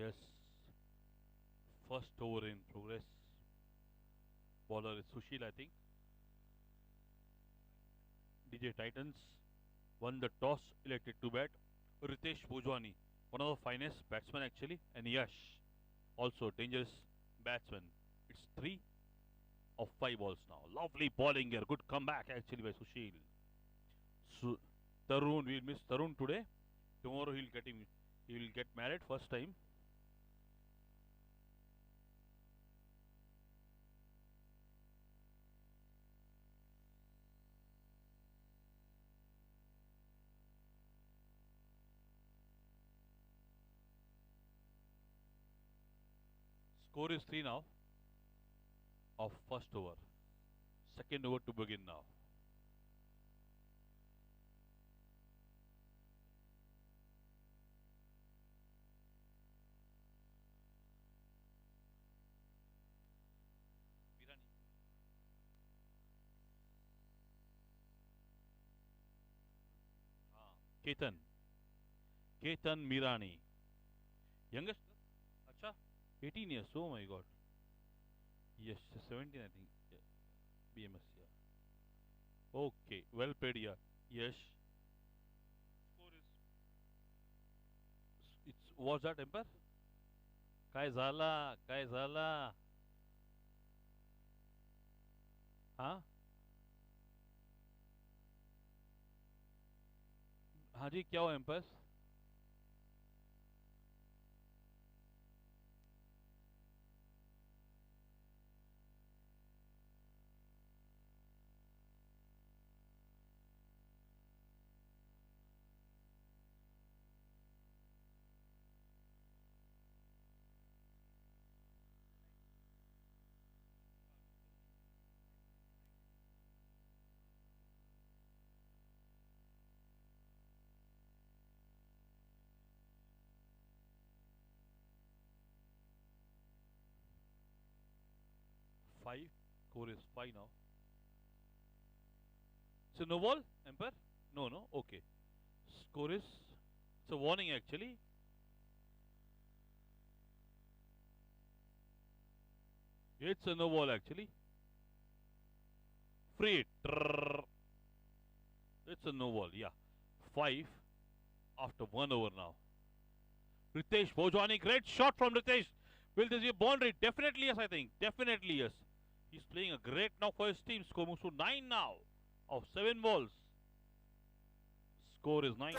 Yes, first over in progress. Bowler is Sushil, I think. DJ Titans won the toss, elected to bat. Ritesh Bhojwani, one of the finest batsmen actually, and Yash, also dangerous batsman. It's 3 of 5 balls now. Lovely bowling here. Good comeback actually by Sushil. Su- Tarun, we'll miss Tarun today. Tomorrow he will get married first time. Score is 3 now of first over. Second over to begin now. Ketan. Ketan Mirani. Youngest? Acha? 18 years. Oh my god. Yes, 17 I think. Yeah. BMS, yeah. Okay, well played here. Yes. Score is. It's was that Emperor? काय झाला? काय झाला? हाँ? हाँ जी, क्या हुआ emperor? 5. Score is 5 now. So no ball, Emperor? No, no. Okay. Score is. It's a warning actually. It's a no ball actually. Free. Trrr. It's a no ball. Yeah. 5 after 1 over now. Ritesh Bhojwani, great shot from Ritesh. Will this be a boundary? Definitely yes, I think. Definitely yes. He's playing a great knock for his team. Score moves to 9 now of 7 balls. Score is 9.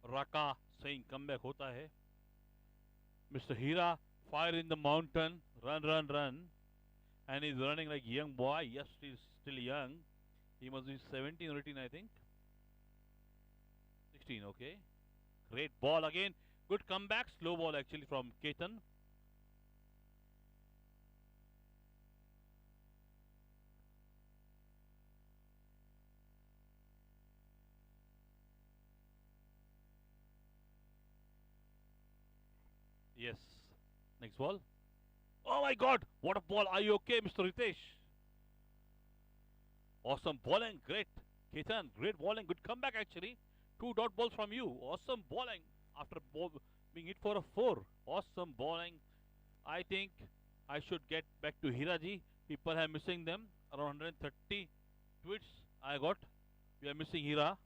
Raka saying comeback hota hai. Mr. Hira, fire in the mountain, run, run, run. And he's running like young boy. Yes, he's still young. He must be 17 or 18, I think. 16, okay. Great ball again. Good comeback. Slow ball actually from Ketan. Yes. Next ball. Oh my god. What a ball. Are you okay, Mr. Ritesh? Awesome bowling. Great. Ketan, great bowling. Good comeback actually. 2 dot balls from you. Awesome bowling after being hit for a 4. Awesome bowling. I think I should get back to Hiraji. People are missing them. Around 130 tweets I got. We are missing Hira.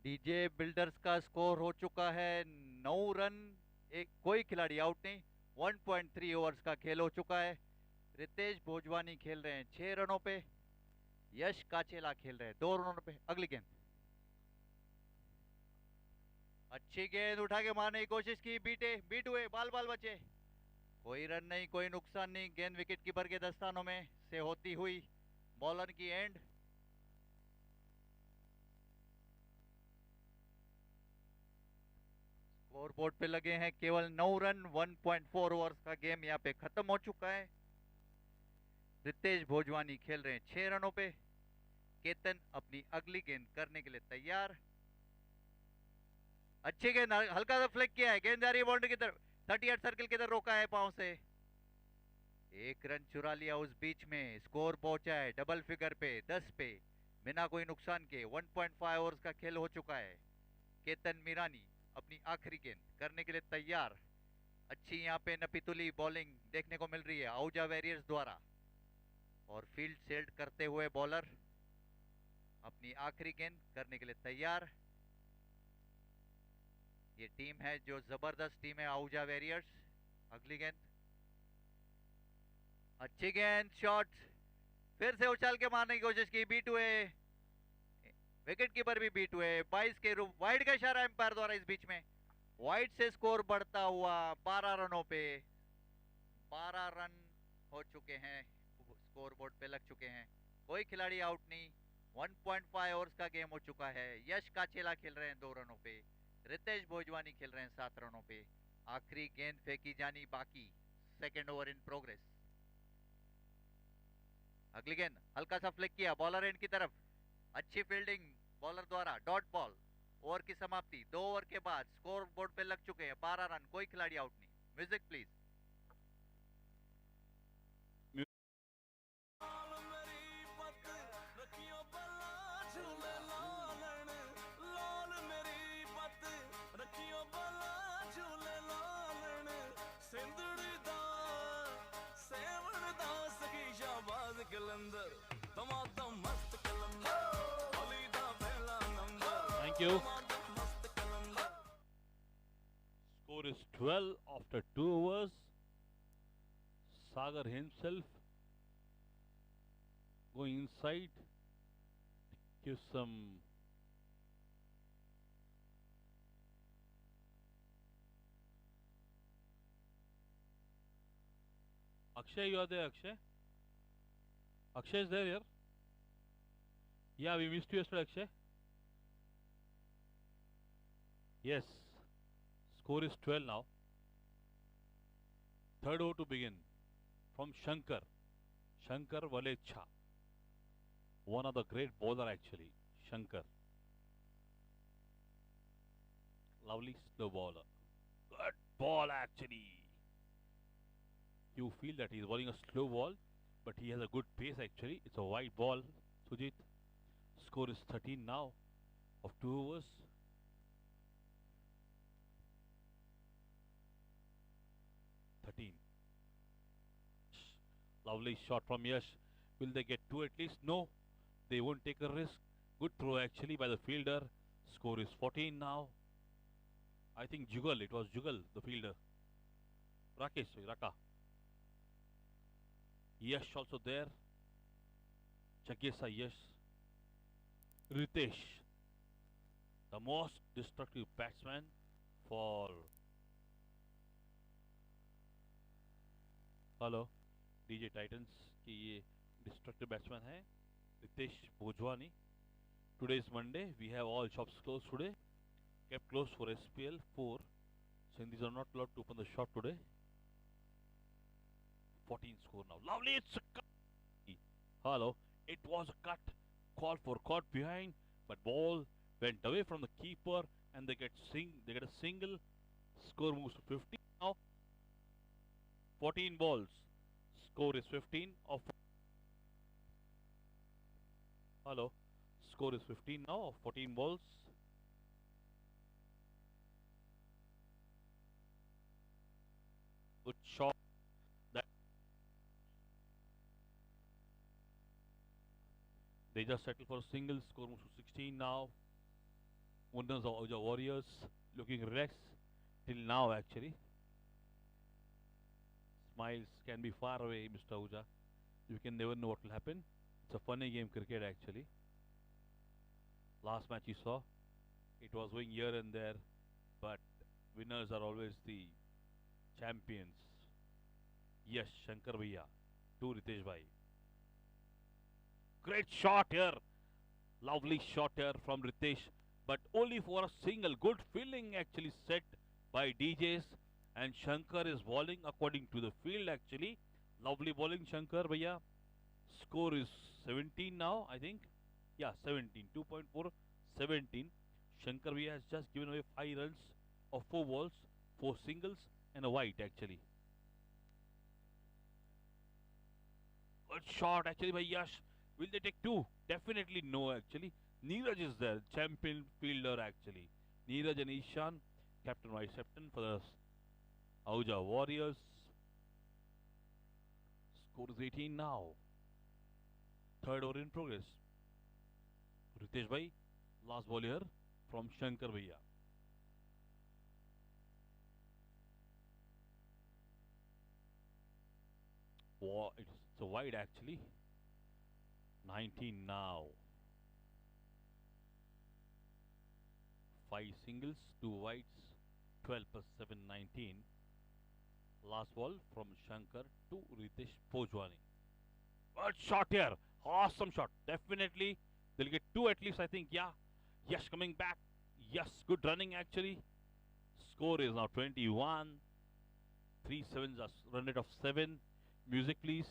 DJ builders का score हो चुका है 9 run. एक कोई खिलाड़ी out नहीं। 1.3 overs का खेल हो चुका है। रितेश भोजवानी खेल रहे हैं 6 रनों पे। यश काचेला खेल रहे हैं 2 रनों पे। अगली गेंद। अच्छी गेंद उठा के मारने की कोशिश की। बीट हुए, बाल बाल बचे। कोई रन नहीं, कोई नुकसान नहीं। गेंद विकेट कीपर के दस्तानों में से होती हुई बॉलर की एंड। स्कोर बोर्ड पे लगे हैं केवल 9 रन। 1.4 ओवर्स का गेम यहाँ पे खत्म हो चुका है। रितेश भोजवानी खेल रहे हैं 6 रनों पे। केतन अपनी अगली गेंद करने के लिए तैयार। अच्छी गेंद, हल्का सा फ्लिक किया है, गेंद जा रही है बाउंड्री की तरफ। 38 सर्किल की तरफ रोका है पांव से। एक रन चुरा लिया उस बीच में। स्कोर पहुंचा है डबल फिगर पे, 10 पे, बिना कोई नुकसान के। 1.5 ओवर्स का खेल हो चुका है। केतन मीरानी अपनी आखिरी गेंद करने के लिए तैयार। अच्छी यहाँ पे नपीतुली बॉलिंग देखने को मिल रही है आहूजा वॉरियर्स द्वारा। और फील्ड सेल्ड करते हुए बॉलर अपनी आखिरी गेंद करने के लिए तैयार। ये टीम है जो जबरदस्त टीम है आहूजा वॉरियर्स। अगली गेंद, अच्छी गेंद, शॉट, फिर से उछाल के मारने की कोशिश की, बीट हुए, विकेट कीपर भी बीट हुए। 22 के रूप वाइड का इशारा एम्पायर द्वारा इस बीच में। वाइड से स्कोर बढ़ता हुआ 12 रनों पे। 12 रन हो चुके हैं, स्कोर बोर्ड पे लग चुके हैं। कोई खिलाड़ी आउट नहीं। 1.5 ओवर्स का गेम हो चुका है। यश काचेला खेल रहे हैं 2 रनों पे। रितेश भोजवानी खेल रहे हैं 7 रनों पे। आखिरी गेंद फेंकी जानी बाकी। Second over in progress. अगली गेंद, हल्का सा फ्लिक किया बॉलर एंड की तरफ। अच्छी फील्डिंग बॉलर द्वारा, डॉट बॉल। ओवर की समाप्ति 2 ओवर के बाद। स्कोर बोर्ड पे लग चुके हैं 12 रन। कोई खिलाड़ी आउट नहीं। Music please. Thank you. Score is 12 after 2 overs. Sagar himself going inside, give some Akshay, you are there, Akshay? Akshay is there here? Yeah, we missed you yesterday, Akshay. Yes. Score is 12 now. Third over to begin. From Shankar. Shankar Valecha. One of the great bowler actually. Shankar. Lovely slow bowler. Good ball actually. You feel that he is bowling a slow ball, but he has a good pace actually. It's a wide ball, Sujit. Score is 13 now of 2 overs. Lovely shot from Yash. Will they get 2 at least? No. They won't take a risk. Good throw actually by the fielder. Score is 14 now. I think Jugal. It was Jugal, the fielder. Rakesh, Raka. Yash also there. Chagesa Yash. Ritesh. The most destructive batsman for... Hello. DJ Titans की ये destructive batsman है Ritesh Bhojwani. Today is Monday. We have all shops closed today. Kept closed for SPL 4. Sindhis are not allowed to open the shop today. 14 score now. Lovely. It's a cut. Hello. It was a cut. Call for caught behind, but ball went away from the keeper, and they get a single. Score moves to 15 now. 14 balls. Score is 15 of... Hello. Score is 15 now of 14 balls. Good shot. That they just settle for a single. Score moves to 16 now. Winners of the Warriors looking relaxed till now actually. Smiles can be far away, Mr. Ahuja. You can never know what will happen. It's a funny game, cricket actually. Last match you saw, it was going here and there, but winners are always the champions. Yes, Shankar Bhaiya to Ritesh Bhai. Great shot here. Lovely shot here from Ritesh, but only for a single. Good fielding actually set by DJs, and Shankar is bowling according to the field actually. Lovely bowling Shankar bhaiya. Score is 17 now, I think. Yeah, 17. 2.4, 17. Shankar bhaiya has just given away 5 runs of 4 balls, 4 singles and a wide actually. Good shot actually by Yash. Will they take 2? Definitely no actually. Neeraj is there, champion fielder actually. Neeraj and Ishan, captain vice captain for the Ahuja Warriors. Score is 18 now. Third over in progress. Ritesh bhai, last ball here from Shankar bhaiya. It's a wide actually. 19 now. 5 singles, 2 wides, 12 plus 7, 19. Last ball from Shankar to Ritesh Bhojwani. Good shot here. Awesome shot. Definitely. They'll get 2 at least, I think. Yeah. Yes, coming back. Yes, good running actually. Score is now 21. 3 sevens, run rate of 7. Music, please.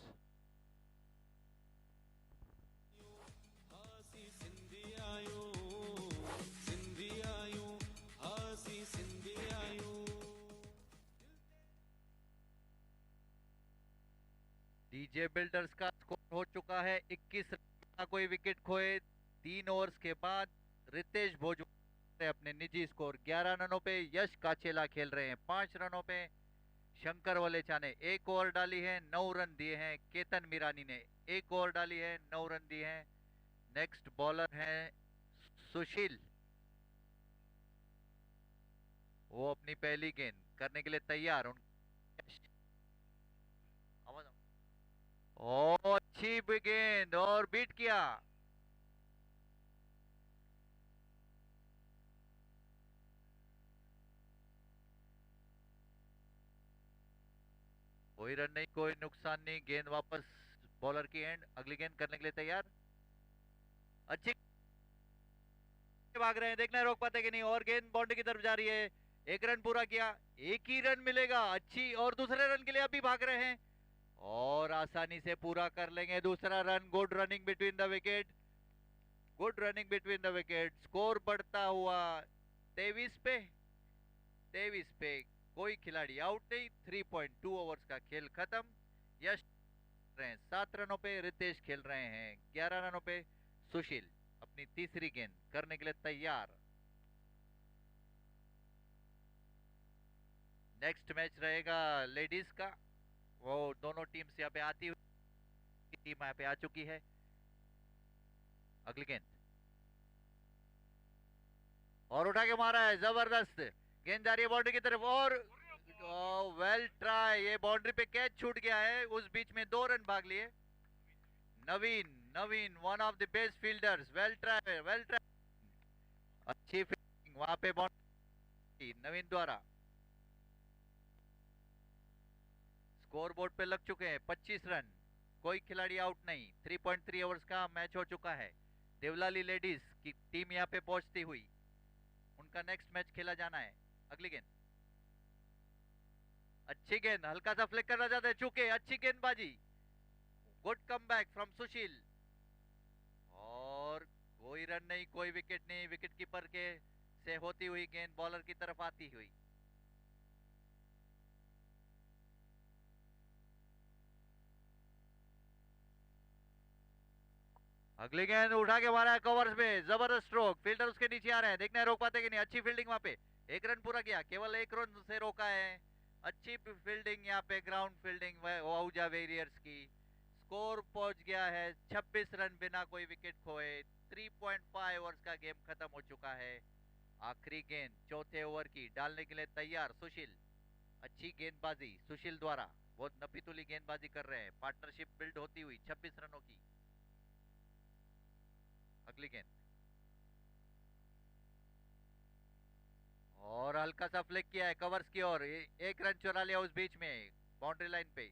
DJ builders का score हो चुका है 21 run, कोई wicket खोए। 3 overs के बाद रितेश भोजवानी अपने निजी स्कोर 11 रनों पे यश काचेला खेल रहे हैं 5 रनों पे। शंकर वलेचा ने 1 ओवर डाली है, 9 रन दिए हैं। केतन मीरानी ने 1 ओवर डाली है, 9 रन दिए हैं। नेक्स्ट बॉलर है सुशील, वो अपनी पहली गेंद करने के लिए तैयार। ओ अच्छी गेंद और बीट किया। कोई रन नहीं, कोई नुकसान नहीं। गेंद वापस बॉलर की एंड, अगली गेंद करने के लिए तैयार। अच्छी भाग रहे हैं, देखना है रोक पाते कि नहीं। और गेंद बाउंड्री की तरफ जा रही है। 1 रन पूरा किया, 1 ही रन मिलेगा। अच्छी, और दूसरे रन के लिए अभी भाग रहे हैं और आसानी से पूरा कर लेंगे दूसरा run. Good running between the wicket, good running between the wicket. Score बढ़ता हुआ 23 पे 23 पे। कोई खिलाड़ी आउट नहीं। 3.2 ओवर्स का खेल खत्म। यश रहे हैं 7 रनों पे, रितेश खेल रहे हैं 11 रनों पे। सुशील अपनी तीसरी गेंद करने के लिए तैयार। नेक्स्ट मैच रहेगा लेडीज का। वो दोनों टीम्स यहाँ पे आती हुई टीम यहाँ पे आ चुकी है। अगली गेंद और उठा के मारा है, जबरदस्त गेंद जा रही है बाउंड्री की तरफ। और वेल ट्राई, ये बाउंड्री पे कैच छूट गया है। उस बीच में 2 रन भाग लिए। Naveen one of the best fielders. Well try, well try. अच्छी फील्डिंग वहां पे बाउंड्री नवीन द्वारा। स्कोर बोर्ड पे लग चुके हैं 25 रन, कोई खिलाड़ी आउट नहीं। 3.3 ओवर्स का मैच हो चुका है। देवलाली लेडीज की टीम यहाँ पे पहुंचती हुई, उनका नेक्स्ट मैच खेला जाना है। अगली गेंद, अच्छी गेंद, हल्का सा फ्लिक करना चाहते हैं, चूके। अच्छी गेंदबाजी, गुड कमबैक फ्रॉम सुशील। और कोई रन नहीं, कोई विकेट नहीं। विकेट कीपर के से होती हुई गेंद बॉलर की तरफ आती हुई। अगली गेंद उठा के मारा है कवर्स में, जबरदस्त स्ट्रोक। फील्डर उसके नीचे आ रहे हैं, देखना है रोक पाते कि नहीं। अच्छी फील्डिंग वहां पे, 1 रन पूरा किया, केवल 1 रन से रोका है। अच्छी फील्डिंग यहाँ पे, ग्राउंड फील्डिंग आहूजा वेरियर्स की। स्कोर पहुंच गया है 26 रन बिना कोई विकेट खोए। 3.5 ओवर्स का गेम खत्म हो चुका है। आखिरी गेंद चौथे ओवर की डालने के लिए तैयार सुशील। अच्छी गेंदबाजी सुशील द्वारा, बहुत नपीतुली गेंदबाजी कर रहे हैं। पार्टनरशिप बिल्ड होती हुई 26 रनों की। अगली गेंद और हल्का सा फ्लिक किया है कवर्स की ओर। 1 रन चुरा लिया उस बीच में बाउंड्री लाइन पे।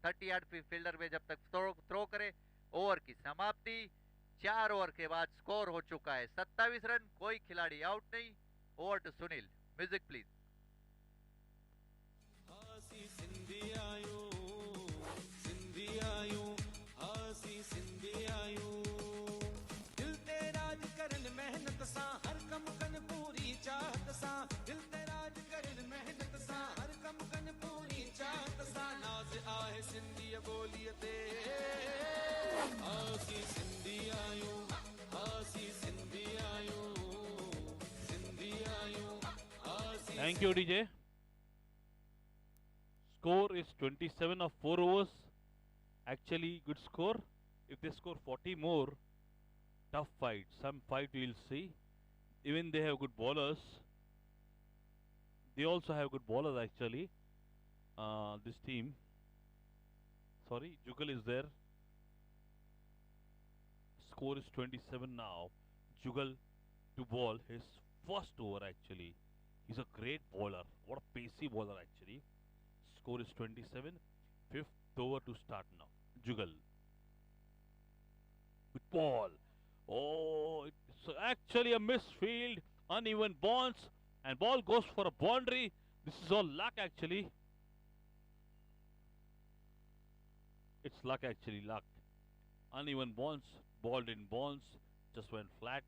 30 यार्ड फील्डर में जब तक थ्रो करे। ओवर की समाप्ति। 4 ओवर के बाद स्कोर हो चुका है 27 रन, कोई खिलाड़ी आउट नहीं। Over to Sunil, music please. Thank you, DJ. Score is 27 of 4 overs. Actually, good score. If they score 40 more, tough fight. Some fight we'll see. Even they have good bowlers. They also have good bowlers actually. This team. Sorry, Jugal is there. Score is 27 now. Jugal to bowl his first over actually. He's a great bowler. What a pacey bowler actually. Score is 27. Fifth over to start now. Jugal. With ball. Oh, it's actually a misfield. Uneven bounce. And ball goes for a boundary. This is all luck actually. It's luck actually, luck. Uneven bounce. Ball didn't bounce. Just went flat.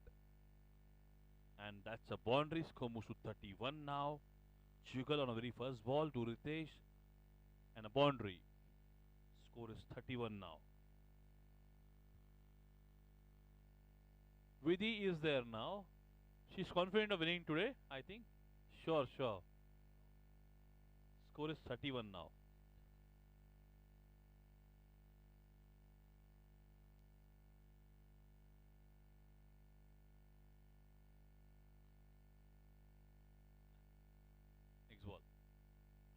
And that's a boundary. Score moves to 31 now. Jugal on a very first ball to Ritesh. And a boundary. Score is 31 now. Vidhi is there now. She's confident of winning today, I think. Sure. Score is 31 now. Next ball.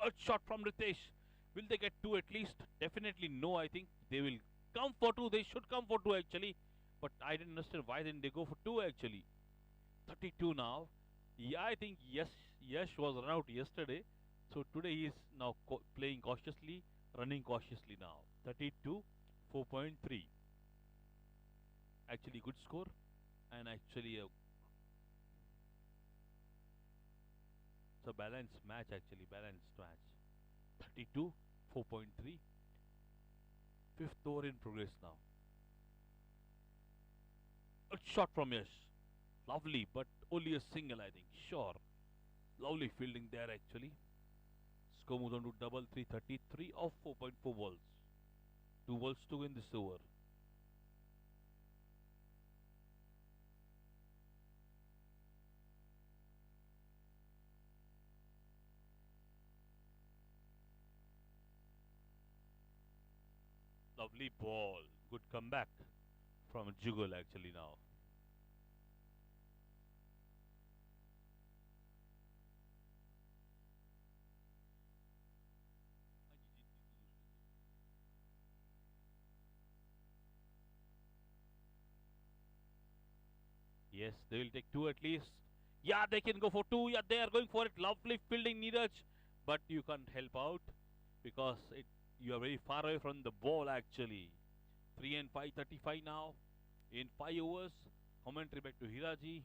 A shot from Ritesh. Will they get two at least? Definitely no, I think. They will come for two. They should come for two actually. But I didn't understand why didn't they go for two actually. 32 now. Yeah, I think Yash was run out yesterday. So today he is now playing cautiously, running cautiously now. 32, 4.3. Actually good score. And actually it's a balanced match actually. Balanced match. 32, 4.3. Fifth over in progress now. A shot from Yash. Lovely, but only a single, I think. Sure. Lovely fielding there, actually. Score moves on to double 333 of 4.4 balls. 2 balls to win this over. Lovely ball. Good comeback from Jugal, actually, now. Yes, they will take two at least. Yeah, they can go for two. Yeah, they are going for it. Lovely fielding, Neeraj. But you can't help out because you are very far away from the ball actually. 3 and 5, 35 now. In 5 overs. Commentary back to Hiraji.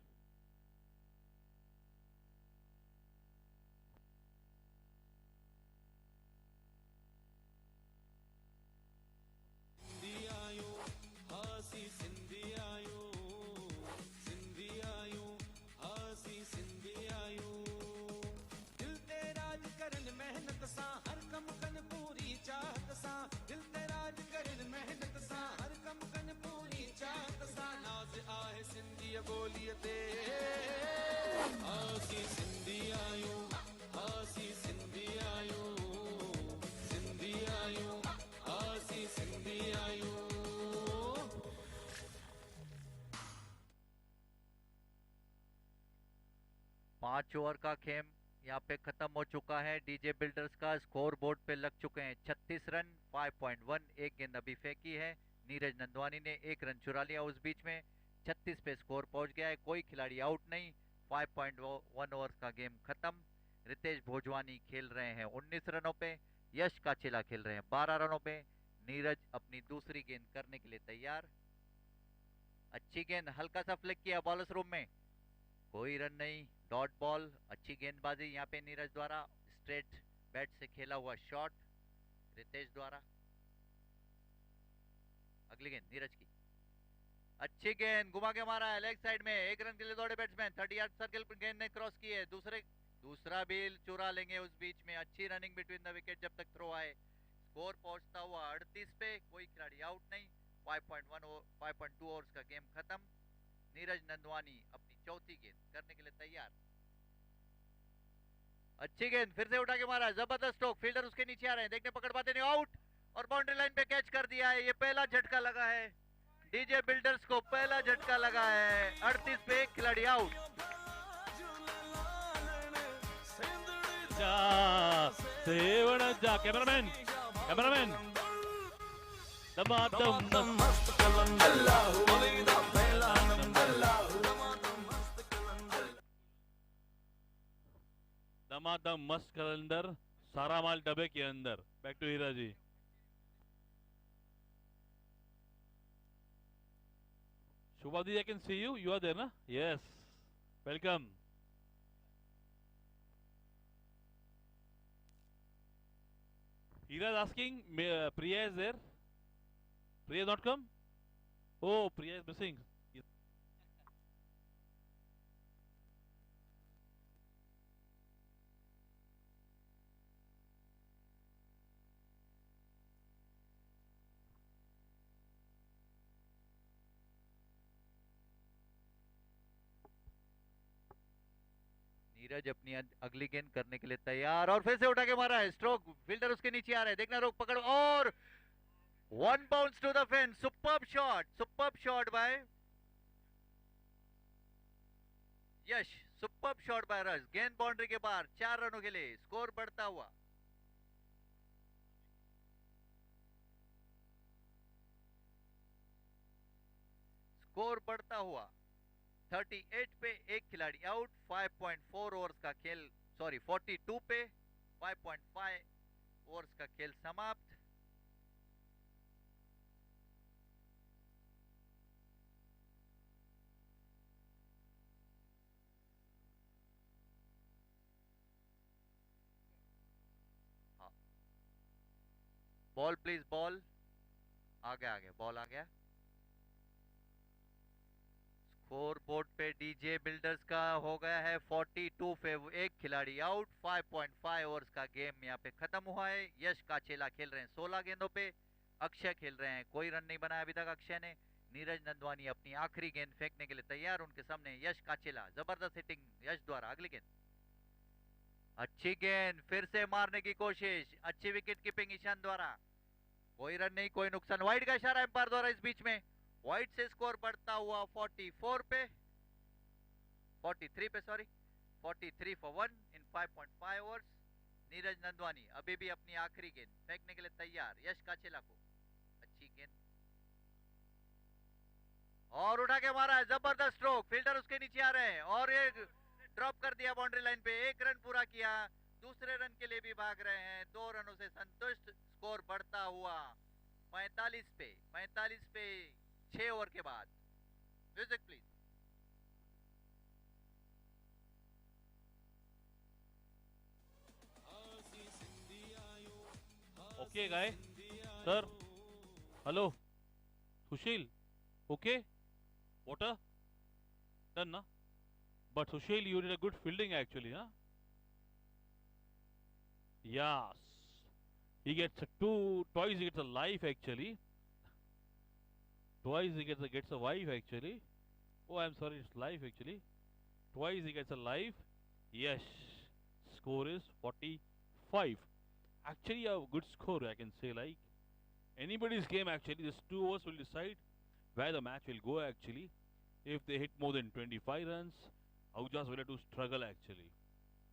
पांच over का खेल यहाँ पे खत्म हो चुका है। DJ builders का स्कोर बोर्ड पे लग चुके हैं 36 रन 5.1। एक गेंद अभी फेंकी है। नीरज नंदवानी ने एक रन चुरा लिया उस बीच में। 36 पे स्कोर पहुंच गया है। कोई खिलाड़ी आउट नहीं। 5.1 ओवर्स का गेम खत्म। रितेश भोजवानी खेल रहे हैं 19 रनों पे। यश काचेला खेल रहे हैं 12 रनों पे। नीरज अपनी दूसरी गेंद करने के लिए तैयार। अच्छी गेंद, हल्का सा फ्लिक किया बॉलर्स रूम में, कोई रन नहीं, डॉट बॉल। अच्छी गेंदबाजी यहाँ पे नीरज द्वारा। स्ट्रेट बैट से खेला हुआ शॉट। रितेश द्वारा। अगली गेंद नीरज की, अच्छी गेंद घुमा के मारा है लेग साइड में, एक रन के लिए दौड़े बैट्समैन, 30 यार्ड सर्कल पर गेंद ने क्रॉस की है, दूसरा भी चुरा लेंगे उस बीच में। अच्छी रनिंग बिटवीन द विकेट जब तक थ्रो आए। स्कोर पहुंचता हुआ 38 पे, कोई खिलाड़ी आउट नहीं। 5.2 ओवर्स का गेम खत्म। नीरज नंदवानी अपनी चौथी गेंद करने के लिए तैयार। अच्छी गेंद फिर से उठा के मारा, जबरदस्त स्ट्रोक, फील्डर उसके नीचे आ रहे हैं, देखने पकड़ पाते नहीं, आउट। और बाउंड्री लाइन पे कैच कर दिया है, ये पहला झटका लगा है डीजे बिल्डर्स को, पहला झटका लगा है। 38 पे एक खिलाड़ी आउट। कैमरामैन दमादम मस्त कलंदर, सारा माल डब्बे के अंदर। Back to Heera ji. Shubhadi, I can see you. You are there, na? Yes. Welcome. Hira is asking, Priya is there? Priya not come? Oh, Priya is missing. Neeraj अपनी अगली गेंद करने के लिए तैयार, और फिर से उठा के मारा है, स्ट्रोक, फील्डर उसके नीचे आ रहे हैं, देखना, रोक पकड़, और one bounce to the fence. Superb shot by Yash, superb shot by Rush. गेंद बाउंड्री के बाहर, 4 रनों के लिए, स्कोर बढ़ता हुआ। स्कोर बढ़ता हुआ 38 पे एक खिलाड़ी आउट। 5.4 ओवर्स का खेल, सॉरी 42 पे 5.5 ओवर्स का खेल समाप्त। बॉल प्लीज, बॉल आ गया, बॉल आ गया। स्कोर बोर्ड पे डीजे बिल्डर्स का हो गया है 42 पे एक खिलाड़ी आउट। 5.5 ओवर्स का गेम यहाँ पे खत्म हुआ है। यश काचेला खेल रहे हैं 16 गेंदों पे, अक्षय खेल रहे हैं, कोई रन नहीं बनाया अभी तक अक्षय ने। नीरज नंदवानी अपनी आखिरी गेंद फेंकने के लिए तैयार, उनके सामने यश काचेला। जबरदस्त हिटिंग यश द्वारा। अगली गेंद, अच्छी गेंद फिर से मारने की कोशिश, अच्छी विकेट कीपिंग ईशान द्वारा। कोई रन नहीं, कोई नुकसान। वाइड का इशारा एम्पायर द्वारा इस बीच में। वाइड से स्कोर बढ़ता हुआ 44 पे, 43 पे, sorry 43 for 1 in 5.5 overs. Neeraj Nandwani अभी भी अपनी आखिरी गेंद फेंकने के लिए तैयार, यश काचेला को। अच्छी गेंद और उठा के मारा है, जबरदस्त स्ट्रोक, फील्डर उसके नीचे आ रहे हैं, और ये ड्रॉप कर दिया बाउंड्री लाइन पे। एक रन पूरा किया, दूसरे रन के लिए भी भाग रहे हैं, 2 रनों से संतुष्ट। स्कोर बढ़ता हुआ 45 पे 6 ओवर के बाद। Music please. Okay, guy. Sir. Hello. Sushil. Okay. Water. Done, na? But Sushil, you did a good fielding actually, huh? Yes. He gets twice he gets a life actually. Twice he gets a wife actually. Oh, I'm sorry, it's life actually. Twice he gets a life. Yes. Score is 45. Actually a good score, I can say, like anybody's game actually. This 2 overs will decide where the match will go actually. If they hit more than 25 runs, Ahujas will have to struggle actually.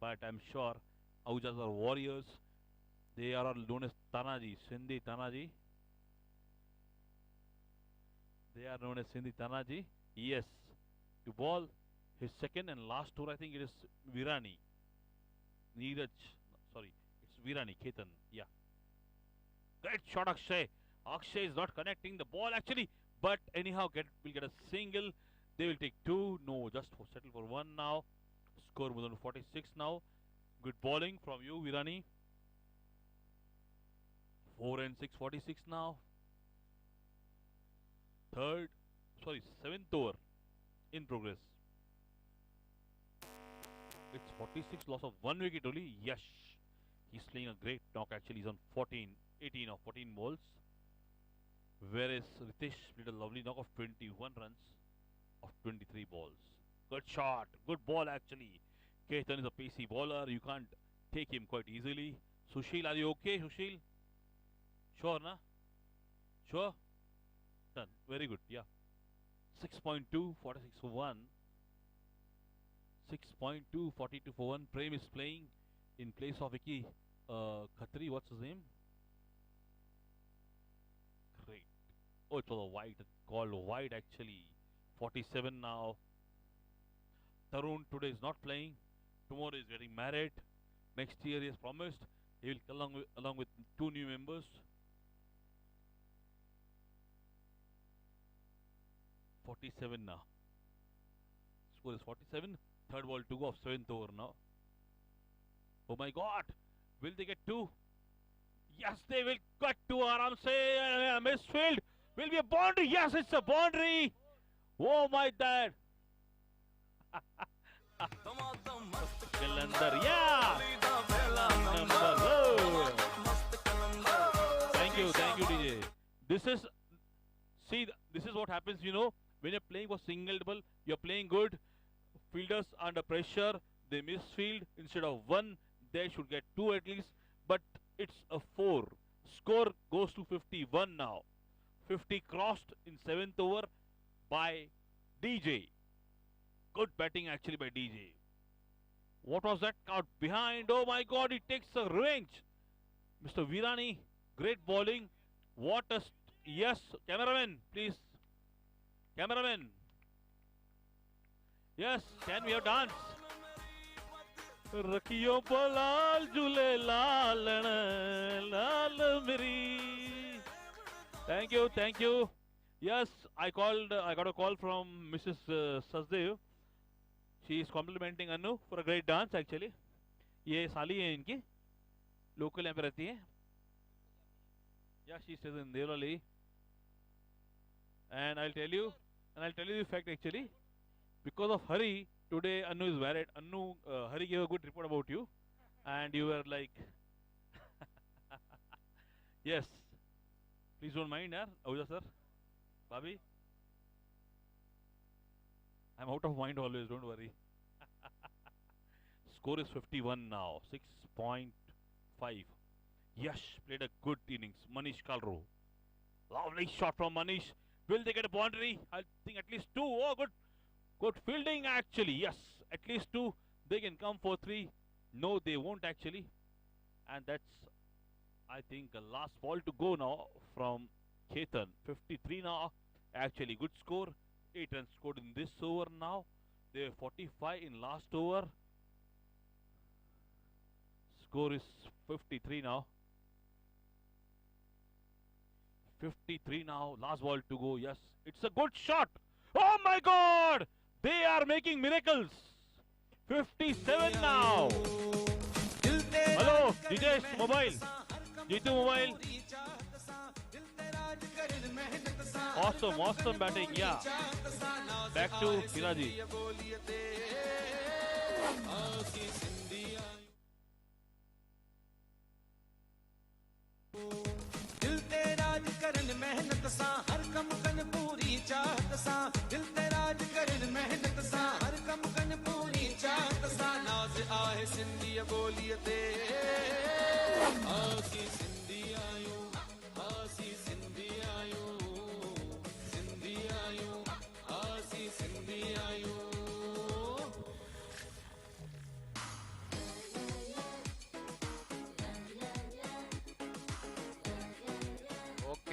But I'm sure Ahujas are warriors. They are all known as Tanaji, Sindhi Tanaji. They are known as Sindhi Tanaji. Yes. To ball his second and last tour, I think it is Virani. Neeraj, sorry, it's Virani, Ketan. Yeah. Great shot, Akshay. Akshay is not connecting the ball actually, but anyhow will get a single. They will take 2. No, just settle for 1 now. Score more than 46 now. Good bowling from you, Virani. 4 and 6, 46 now. Seventh over in progress. It's 46, loss of 1 wicket only. Yash, he's playing a great knock actually. He's on 18 or 14 balls. Whereas Ritesh played a lovely knock of 21 runs of 23 balls. Good shot, good ball actually. Ketan is a pacey bowler. You can't take him quite easily. Sushil, are you okay, Sushil? Sure, na? Sure? Done. Very good, yeah. 6.2, 46 for 1. 6.2, 42 for 1. Prem is playing in place of Vicky Khatri. What's his name? Great. Oh, it was a wide. Called wide actually. 47 now. Tarun today is not playing. Tomorrow is getting married. Next year he has promised he will come along with 2 new members. 47 now. Score is 47. Third ball to go of 7th over now. Oh my God! Will they get 2? Yes, they will get 2. Aram se misfield. Will be a boundary. Yes, it's a boundary. Oh my dad. Kalandar, yeah. Thank you, DJ. This is what happens, when you're playing for single double, you're playing good. Fielders under pressure, they misfield. Instead of 1, they should get 2 at least. But it's a 4. Score goes to 51 now. 50 crossed in 7th over by DJ. Good batting actually by DJ. What was that out behind? Oh my God, he takes a revenge. Mr. Virani, great bowling. What a... Yes, cameraman, please. Cameraman. Yes, can we have dance? Rakhiyo palal jule lal lal meri. Thank you. Yes, I got a call from Mrs. Sachdev. She is complimenting Anu for a great dance actually. ये साली है इनकी, local यहाँ पे रहती है. Yeah, she stays in Devlali. And I'll tell you the fact actually. Because of Hari, today Anu is married. Hari gave a good report about you, and you were like, yes. Please don't mind, yaar. Ahuja sir, Bhabhi. I'm out of mind always. Don't worry. Score is 51 now. 6.5. Yash played a good innings. Manish Kalro. Lovely shot from Manish. Will they get a boundary? I think at least 2. Oh, good fielding actually. Yes, at least 2. They can come for 3. No, they won't actually. And that's, I think, a last ball to go now from Ketan. 53 now. Actually, good score. 8 runs scored in this over now. They have 45 in last over. Score is 53 now. 53 now. Last ball to go. Yes, it's a good shot. Oh my God! They are making miracles. 57 now. Hello, DJ Mobile. G2 Mobile. Awesome batting. Yeah. Back to Piraji. मेहनत सा हर कम कन पूरी चाहत सा दिल ते राज करन मेहनत सा हर कम कन पूरी चाहत सा नाज आहे सिंधी बोलियते आसी सिंधी आयो आसी सिंधी आयो सिंधी आयो आसी सिंधी आयो.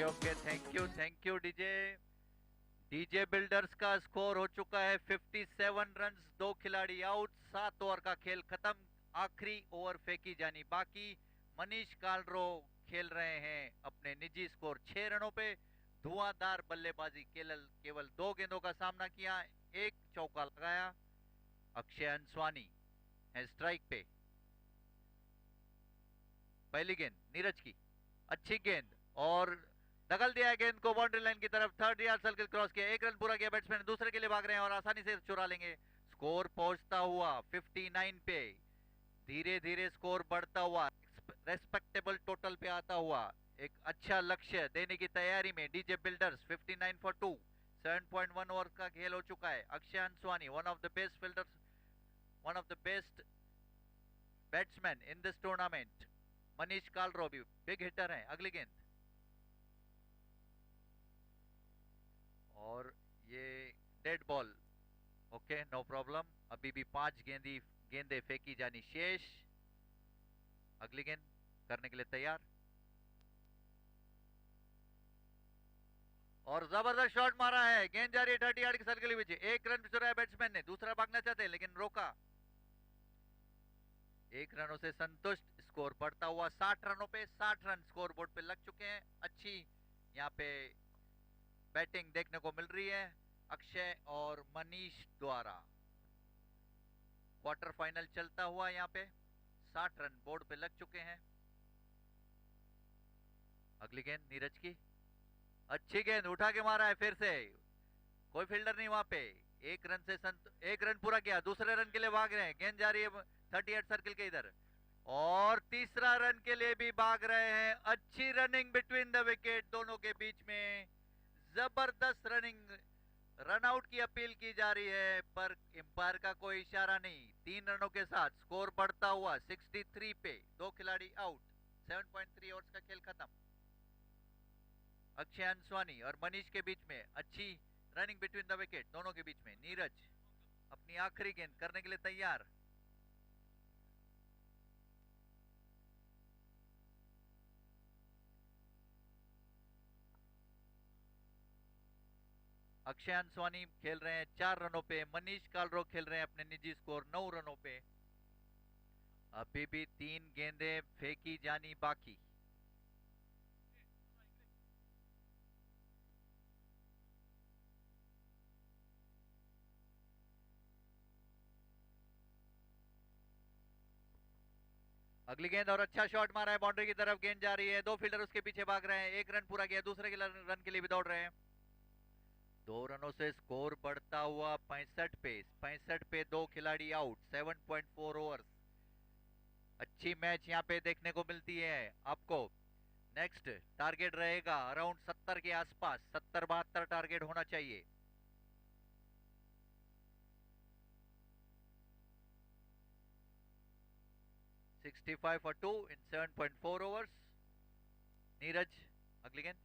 Okay thank you DJ builders का स्कोर हो चुका है 57 रन्स. 2 खिलाड़ी आउट. 7 ओवर का खेल खत्म. आखिरी ओवर फेंकी जानी बाकी. मनीष कालरो खेल रहे हैं अपने निजी स्कोर 6 रनों पे. धुआंधार बल्लेबाजी. केवल 2 गेंदों का सामना किया. 1 चौका लगाया. अक्षय अंसवानी है स्ट्राइक पे. पहली गेंद नीरज की. अच्छी गेंद और दगल दिया है गेंद को बाउंड्री लाइन की तरफ, 3rd यार्ड सर्कल क्रॉस किया, 1 रन पूरा किया बैट्समैन, दूसरे के लिए भाग रहे हैं और आसानी से चुरा लेंगे। स्कोर पहुंचता हुआ 59 पे, धीरे धीरे स्कोर बढ़ता हुआ रेस्पेक्टेबल टोटल पे आता हुआ, एक अच्छा लक्ष्य देने की तैयारी में डीजे बिल्डर्स। 59 फॉर 2, 7.1 ओवर का खेल हो चुका है। Akshay Ansvani, one of the best fielders, one of the best batsman in this tournament. Manish Kalro भी बिग हिटर हैं। अगली गेंद और ये dead ball, okay no problem. अभी भी 5 गेंदें फेंकी जानी शेष। अगली गेंद करने के लिए तैयार और जबरदस्त शॉट मारा है। गेंद जा रही है 30 यार्ड के सर्कल के पीछे, 1 रन चुराया बैट्समैन ने, दूसरा भागना चाहते हैं लेकिन रोका। 1 रनों से संतुष्ट, स्कोर बढ़ता हुआ 60 रनों पे। 60 रन स्कोर बोर्ड पे लग चुके हैं। अच्छी यहाँ पे बैटिंग देखने को मिल रही है अक्षय और मनीष द्वारा। क्वार्टर फाइनल चलता हुआ यहाँ पे 60 रन बोर्ड पे लग चुके हैं। अगली गेंद नीरज की, अच्छी गेंद उठा के मारा है फिर से, कोई फील्डर नहीं वहां पे। 1 रन से 1 रन पूरा किया, दूसरे रन के लिए भाग रहे हैं। गेंद जा रही है 38 सर्कल के इधर और तीसरा रन के लिए भी भाग रहे हैं। अच्छी रनिंग बिटवीन द विकेट, दोनों के बीच में जबरदस्त रनिंग। रन आउट की अपील की जा रही है पर अंपायर का कोई इशारा नहीं। 3 रनों के साथ स्कोर बढ़ता हुआ 63 पे, 2 खिलाड़ी आउट, 7.3 ओवर्स का खेल खत्म। अक्षय अंसवानी और मनीष के बीच में अच्छी रनिंग बिटवीन द विकेट, दोनों के बीच में। नीरज अपनी आखिरी गेंद करने के लिए तैयार। अक्षय अंसवानी खेल रहे हैं 4 रनों पे, मनीष कालरो खेल रहे हैं अपने निजी स्कोर 9 रनों पे। अभी भी 3 गेंदें फेंकी जानी बाकी। अगली गेंद और अच्छा शॉट मारा है बाउंड्री की तरफ, गेंद जा रही है, 2 फील्डर उसके पीछे भाग रहे हैं। 1 रन पूरा किया, दूसरे के रन के लिए भी दौड़ रहे हैं। 2 रनों से स्कोर बढ़ता हुआ 65 पे, 65 पे 2 खिलाड़ी आउट, 7.4 ओवर्स। अच्छी मैच यहाँ पे देखने को मिलती है आपको। नेक्स्ट टारगेट रहेगा अराउंड 70 के आसपास, 70-72 टारगेट होना चाहिए। $65 for 2 in 7.4 overs। नीरज अगली गेंद,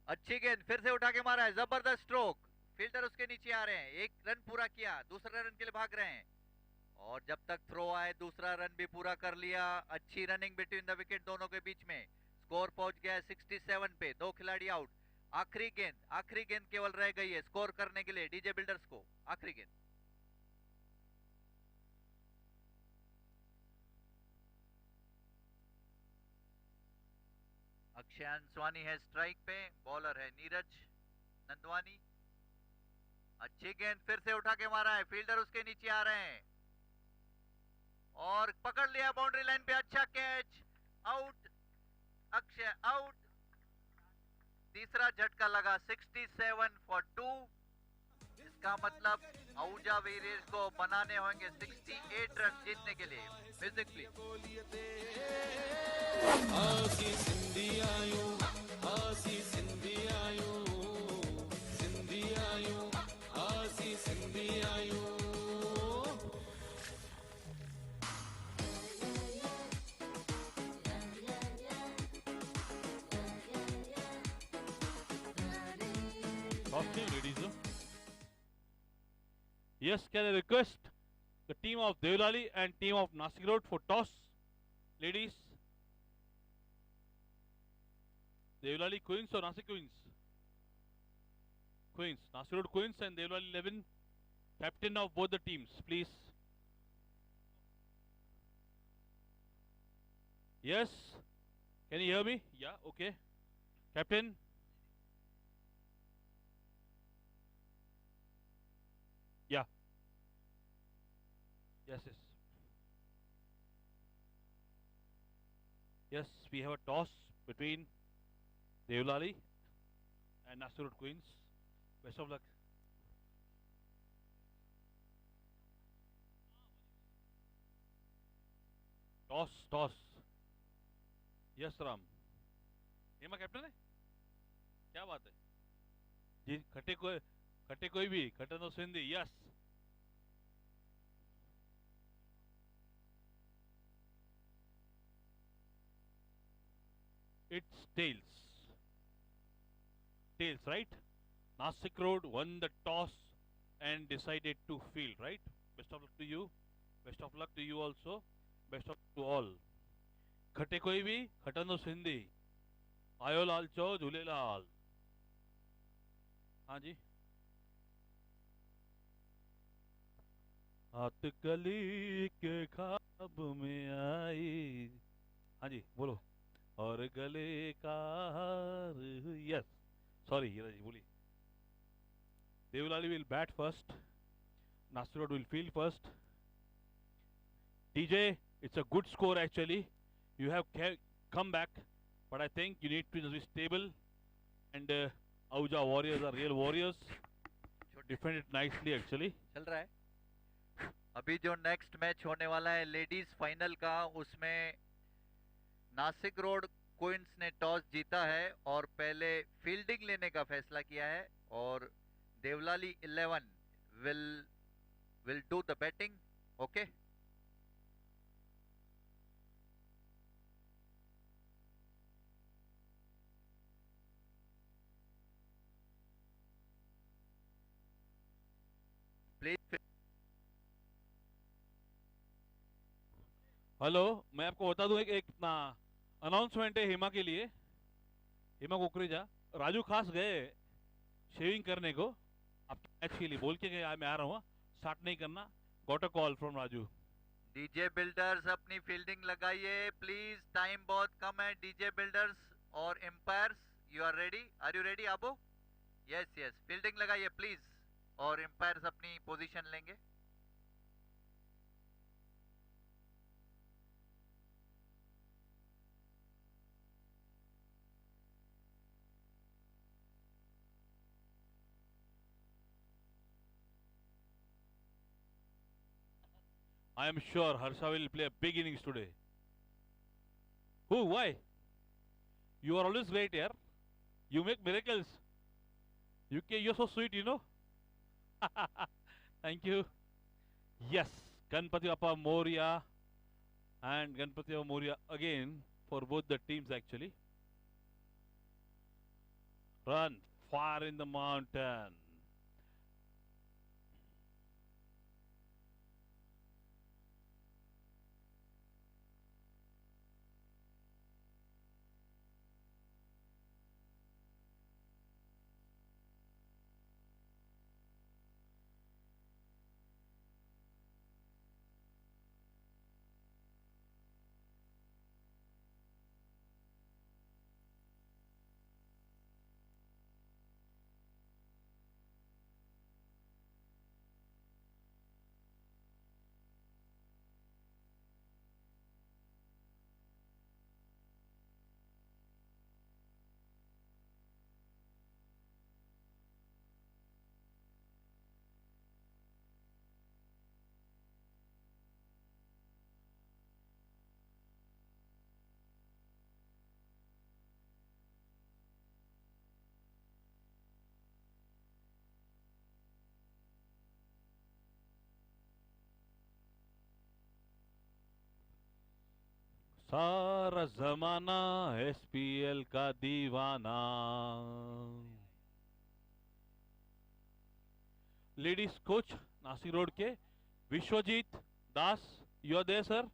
अच्छी गेंद फिर से उठा के मारा है, जबरदस्त स्ट्रोक। फील्डर उसके नीचे आ रहे हैं। 1 रन पूरा किया, दूसरे रन के लिए भाग रहे हैं और जब तक थ्रो आए दूसरा रन भी पूरा कर लिया। अच्छी रनिंग बिटवीन द विकेट दोनों के बीच में। स्कोर पहुंच गया है 67 पे, 2 खिलाड़ी आउट। आखिरी गेंद केवल रह गई है स्कोर करने के लिए डीजे बिल्डर्स को। आखिरी गेंद, अक्षय अंसवानी है स्ट्राइक पे, बॉलर है नीरज नंदवानी। अच्छी गेंद फिर से उठा के मारा है, फील्डर उसके नीचे आ रहे हैं और पकड़ लिया बाउंड्री लाइन पे। अच्छा कैच, आउट, अक्षय आउट। तीसरा झटका लगा 67 फॉर 2। इसका मतलब आहूजा वेरियर्स को बनाने होंगे 68 रन जीतने के लिए। Music please. आसी सिंधी आयूं, आसी सिंधी आयूं, सिंधी आयूं, आसी सिंधी आयूं। Costume, ladies. Yes, can I request the team of Devlali and team of Nasik Road for toss, ladies? Devlali Queens or Nasik Queens? Queens. Nasik Road Queens and Devlali 11. Captain of both the teams, please. Yes. Can you hear me? Yeah, okay. Captain. Yeah. Yes. Yes, we have a toss between Devlali and Nasirud Queens. Best of luck. Toss. Yes, Ram. Hema captain है? क्या बात है? जी खट्टे कोई भी खट्टे तो Sindhi. Yes. It's tails. Tails, right? Nasik Road won the toss and decided to field, right? Best of luck to you. Best of luck to you also. Best of luck to all. खटे कोई भी खटंदो सिंधी. आयो लाल चो झूलेलाल. हाँ जी. हाथ गली के ख्वाब में आई. हाँ जी बोलो. और गले का हार. यस. सॉरी हीरा जी बोलिए. Devlali will bat first. Nasirud will field first. DJ, it's a good score actually. You have come back, but I think you need to just be stable. And Ahuja Warriors are real warriors. Defend it nicely actually. चल रहा है. अभी जो next match होने वाला है ladies final का, उसमें नासिक रोड क्वींस ने टॉस जीता है और पहले फील्डिंग लेने का फैसला किया है, और Devlali 11 will do the betting. Okay. Please. Hello, मैं आपको बता दूं एक अनाउंसमेंट है हिमा के लिए. हिमा कुकरेजा, राजू खास गए शेविंग करने को आपके मैच के लिए, बोल के गए मैं आ रहा हूँ. स्टार्ट नहीं करना. Got a call from Raju. DJ builders अपनी फील्डिंग लगाइए प्लीज. टाइम बहुत कम है. डीजे बिल्डर्स और umpires, you are ready? Are you ready आबो? यस यस, फील्डिंग लगाइए प्लीज, और एम्पायर्स अपनी पोजीशन लेंगे. I am sure Harsha will play a big innings today. Who? Why? You are always great here. You make miracles. You're so sweet, you know. Thank you. Yes, Ganpati Appa Moria and Ganpati Appa Moria again for both the teams actually. Run far in the mountain. सारा जमाना SPL का दीवाना. Ladies coach Nashik road के Vishwajit Das, you are there sir.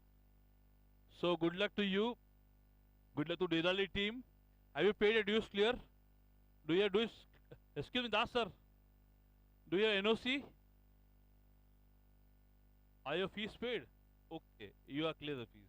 So good luck to you. Good luck to Devlali team. Have you paid your dues clear? Do you have dues? Excuse me, Das sir. Do you have NOC? Are your fees paid? Okay, you are clear the fees.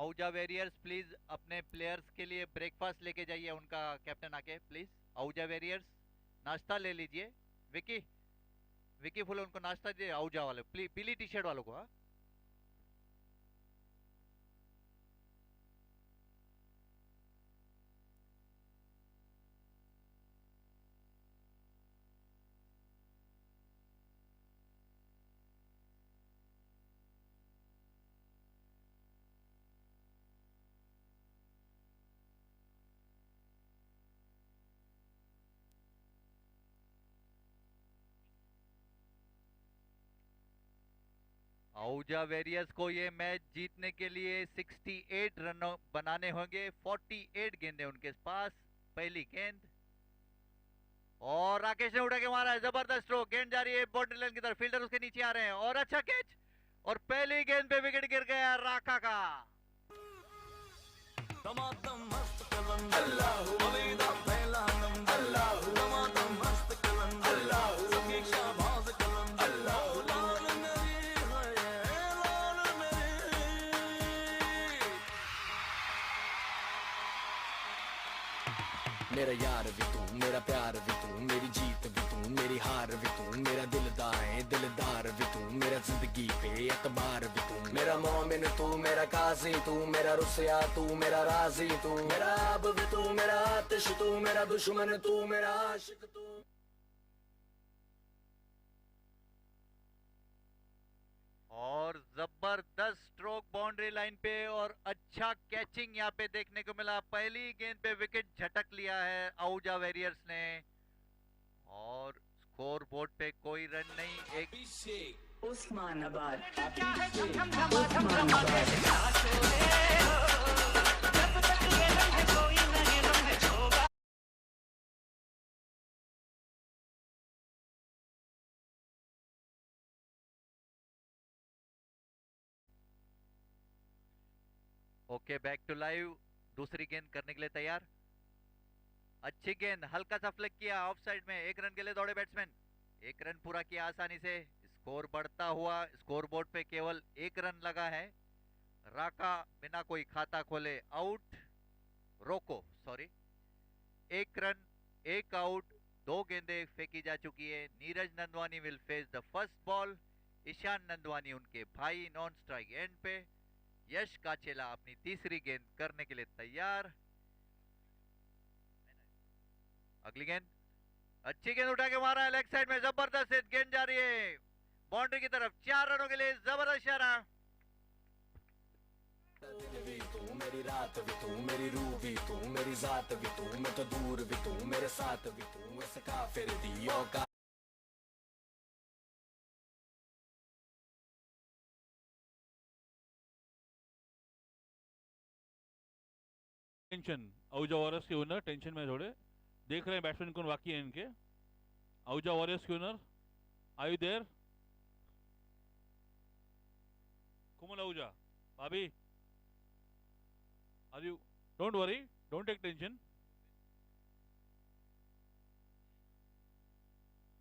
Ahuja warriors please अपने players के लिए breakfast लेके जाइए, उनका captain आके please. Ahuja warriors नाश्ता ले लीजिए। विकी विकी फुल उनको नाश्ता दीजिए, आहूजा वाले पीली टी शर्ट वालों को। हाँ आहूजा वेरियर्स को ये मैच जीतने के लिए 68 रन बनाने होंगे। 48 गेंदें उनके पास। पहली गेंद और राकेश ने उड़ा के मारा है, जबरदस्त स्ट्रोक। गेंद जा रही है बाउंड्री लाइन की तरफ, फील्डर उसके नीचे आ रहे हैं और अच्छा कैच। और पहली गेंद पे विकेट गिर गया राका का। मेरा यार भी तू, मेरा प्यार भी तू, मेरी जीत भी तू, मेरी हार भी तू, मेरा दिलदार भी तू, मेरा जिंदगी पे एतबार भी तू, मेरा मोमिन तू, मेरा काजी तू, मेरा रुसिया तू, मेरा राजी तू, मेरा आब भी तू, मेरा आतिश तू, मेरा दुश्मन तू, मेरा आशिक तू। और जबरदस्त स्ट्रोक बाउंड्री लाइन पे और अच्छा कैचिंग यहाँ पे देखने को मिला। पहली गेंद पे विकेट झटक लिया है आहूजा वेरियर्स ने और स्कोर बोर्ड पे कोई रन नहीं। एक Osmanabad okay, back to live. दूसरी गेंद करने के लिए तैयार। अच्छी गेंद, हल्का सा फ्लिक किया ऑफ साइड में। एक रन के लिए दौड़े बैट्समैन, एक रन पूरा किया आसानी से। स्कोर बढ़ता हुआ, स्कोर बोर्ड पे केवल एक रन लगा है। राका बिना कोई खाता खोले आउट। रोको सॉरी, एक रन एक आउट। दो गेंदें फेंकी जा चुकी है। Neeraj Nandwani will face the first ball. Ishan Nandwani उनके भाई नॉन स्ट्राइक एंड पे। यश काचेला अपनी तीसरी गेंद करने के लिए तैयार। अगली गेंद, अच्छी गेंद उठा के मारा है लेग साइड में, जबरदस्त गेंद जा रही है बाउंड्री की तरफ। 4 रनों के लिए जबरदस्त इशारा। तू मेरी रात भी तू, मेरी रूह भी तू, मेरी जात भी तू, मैं तो दूर भी तू, मेरे साथ भी तू, ऐसे काफिर दियो का। टेंशन आहूजा वॉरियर्स के ओनर टेंशन में थोड़े देख रहे हैं बैट्समैन कौन बाकी है इनके। आहूजा वॉरियर्स के owner, are you there? Kumal Ahuja, भाभी, are you? Don't worry, don't take tension.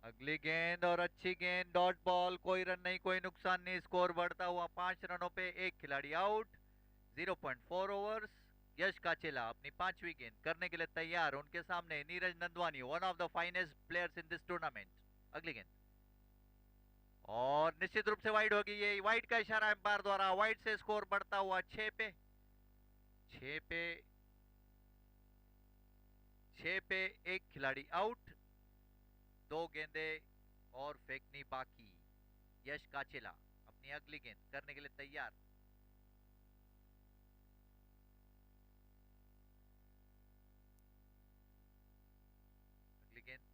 अगली गेंद और अच्छी गेंद, डॉट बॉल। कोई रन नहीं, कोई नुकसान नहीं। स्कोर बढ़ता हुआ 5 रनों पे। एक खिलाड़ी आउट। 0.4 ओवर्स। यश काचेला अपनी 5वीं गेंद करने के लिए तैयार। उनके सामने Neeraj Nandwani, one of the finest players in this tournament. अगली गेंद और निश्चित रूप से वाइड होगी। ये वाइड का इशारा एम्पायर द्वारा। वाइड से स्कोर बढ़ता हुआ 6 पे 6 पे एक खिलाड़ी आउट। 2 गेंदें और फेंकनी बाकी। यश काचेला अपनी अगली गेंद करने के लिए तैयार। अगली गेंद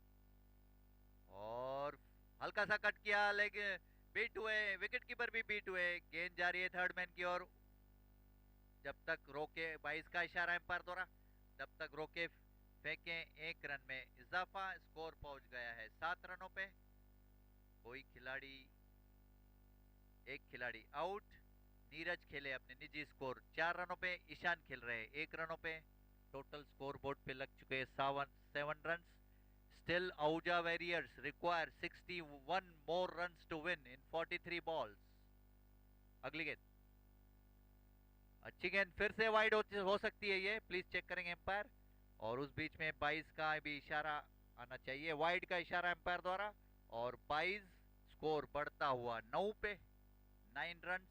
और हल्का सा कट किया, लेकिन बीट हुए, विकेट कीपर भी बीट हुए। गेंद जा रही है थर्ड मैन की ओर। जब तक रोके, 22 का इशारा एम्पायर द्वारा, जब तक रोके फेंके 1 रन में इजाफा। स्कोर पहुंच गया है 7 रनों पे। कोई खिलाड़ी, एक खिलाड़ी आउट। नीरज खेले अपने निजी स्कोर 4 रनों पे। ईशान खेल रहे 1 रनों पे। टोटल स्कोर बोर्ड पे लग चुके 7 run. Still Ahuja Warriors require 61 more runs to win in 43 balls. अगली गेंद अच्छी गेंद, फिर से वाइड हो सकती है ये, प्लीज चेक करेंगे एम्पायर। और उस बीच में 22 का भी इशारा आना चाहिए, वाइड का इशारा एम्पायर द्वारा। और 22, स्कोर बढ़ता हुआ 9 पे, 9 रन,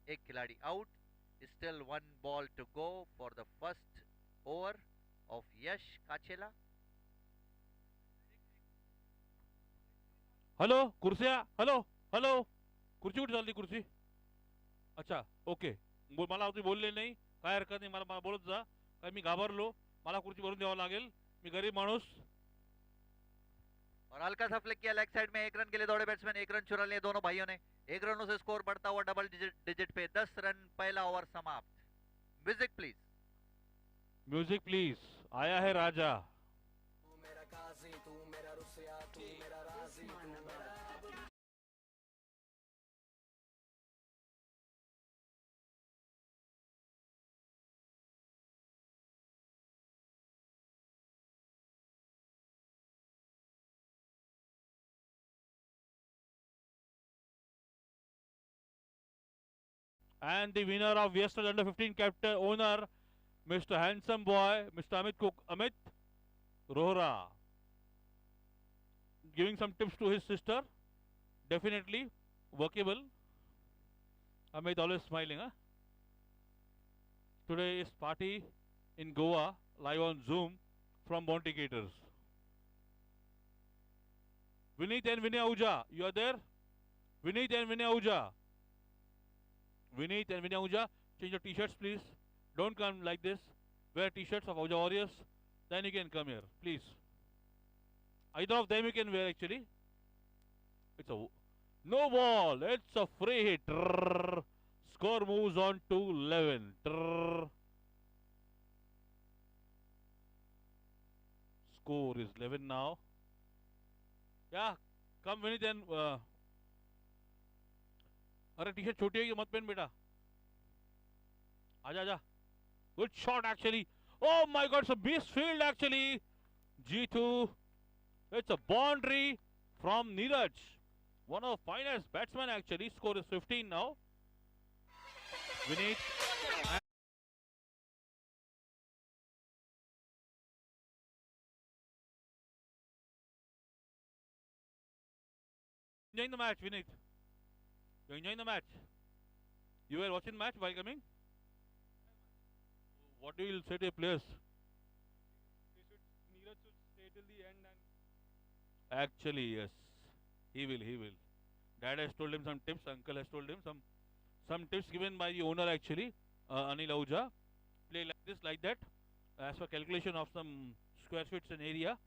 एक खिलाड़ी out. Still 1 ball to go for the first over of Yash Kachhela. Hello कुर्स्या, हॅलो हॅलो, खुर्ची कुठे चालली खुर्ची? अच्छा ओके, मला तुम्ही बोलले नाही, काय हरकत नाही, मला बोलत जा, काय मी घाबरलो, मला खुर्ची भरून द्यावं लागेल, मी गरीब माणूस. और हल्का सा फ्लिक किया लेग साइड में, 1 रन के लिए दौड़े बैट्समैन, 1 रन चुरा लिए दोनों भाइयों ने। 1 रनों से स्कोर बढ़ता हुआ डबल डिजिट पे, 10 रन, पहला ओवर समाप्त। Music please. म्यूजिक प्लीज, आया है राजा। तू मेरा काजी, तू मेरा रुसिया, तू मेरा राजी, तू मेरा And the winner of yesterday's under 15 captain owner, Mr. Handsome Boy, Mr. Amit Cook, Amit Rohra, giving some tips to his sister. Definitely workable. Amit always smiling, huh? Today is party in Goa, live on Zoom from Bounty Gators. Vineet and Vinay Ahuja, you are there? Vineet and Vinay Ahuja. Vineet and Vinay Ahuja, change your t-shirts please. Don't come like this. Wear t-shirts of Ahuja Warriors. Then you can come here, please. Either of them you can wear actually. It's a no ball. It's a free hit. Trrr. Score moves on to 11. Trrr. Score is 11 now. Yeah, come Vineet and अरे T shirt छोटी है कि मत पहन बेटा, आजा आजा. Good shot actually. Oh my God, it's a beast field actually. G2. It's a boundary from Neeraj. One of the finest batsmen actually. Score is 15 now. Vineet. Enjoying the match, Vineet. You're enjoying the match. You were watching the match while coming? What do you say to your players? Neeraj should stay till the end Actually, yes. He will. Dad has told him some tips. Uncle has told him some tips given by the owner actually, Anil Ahuja. Play like this, like that, as per calculation of some square feet and area.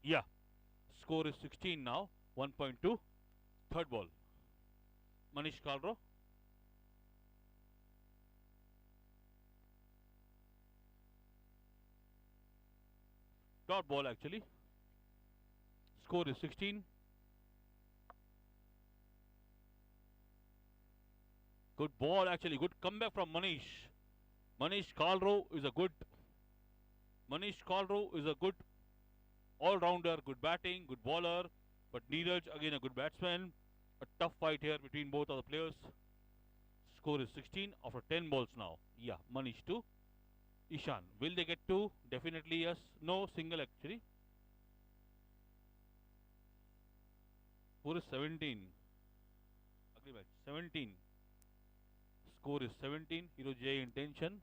Yeah. Score is 16 now. 1.2. Third ball. Manish Kalro. Dot ball actually. Score is 16. Good ball actually. Good comeback from Manish. Manish Kalro is a good all-rounder, good batting, good bowler. But Neeraj again a good batsman. A tough fight here between both of the players. Score is 16 after 10 balls now. Yeah, Manish 2. Ishan. Will they get 2? Definitely yes. No, single actually. Score is 17. Ugly match. 17. Score is 17. Hero J intention.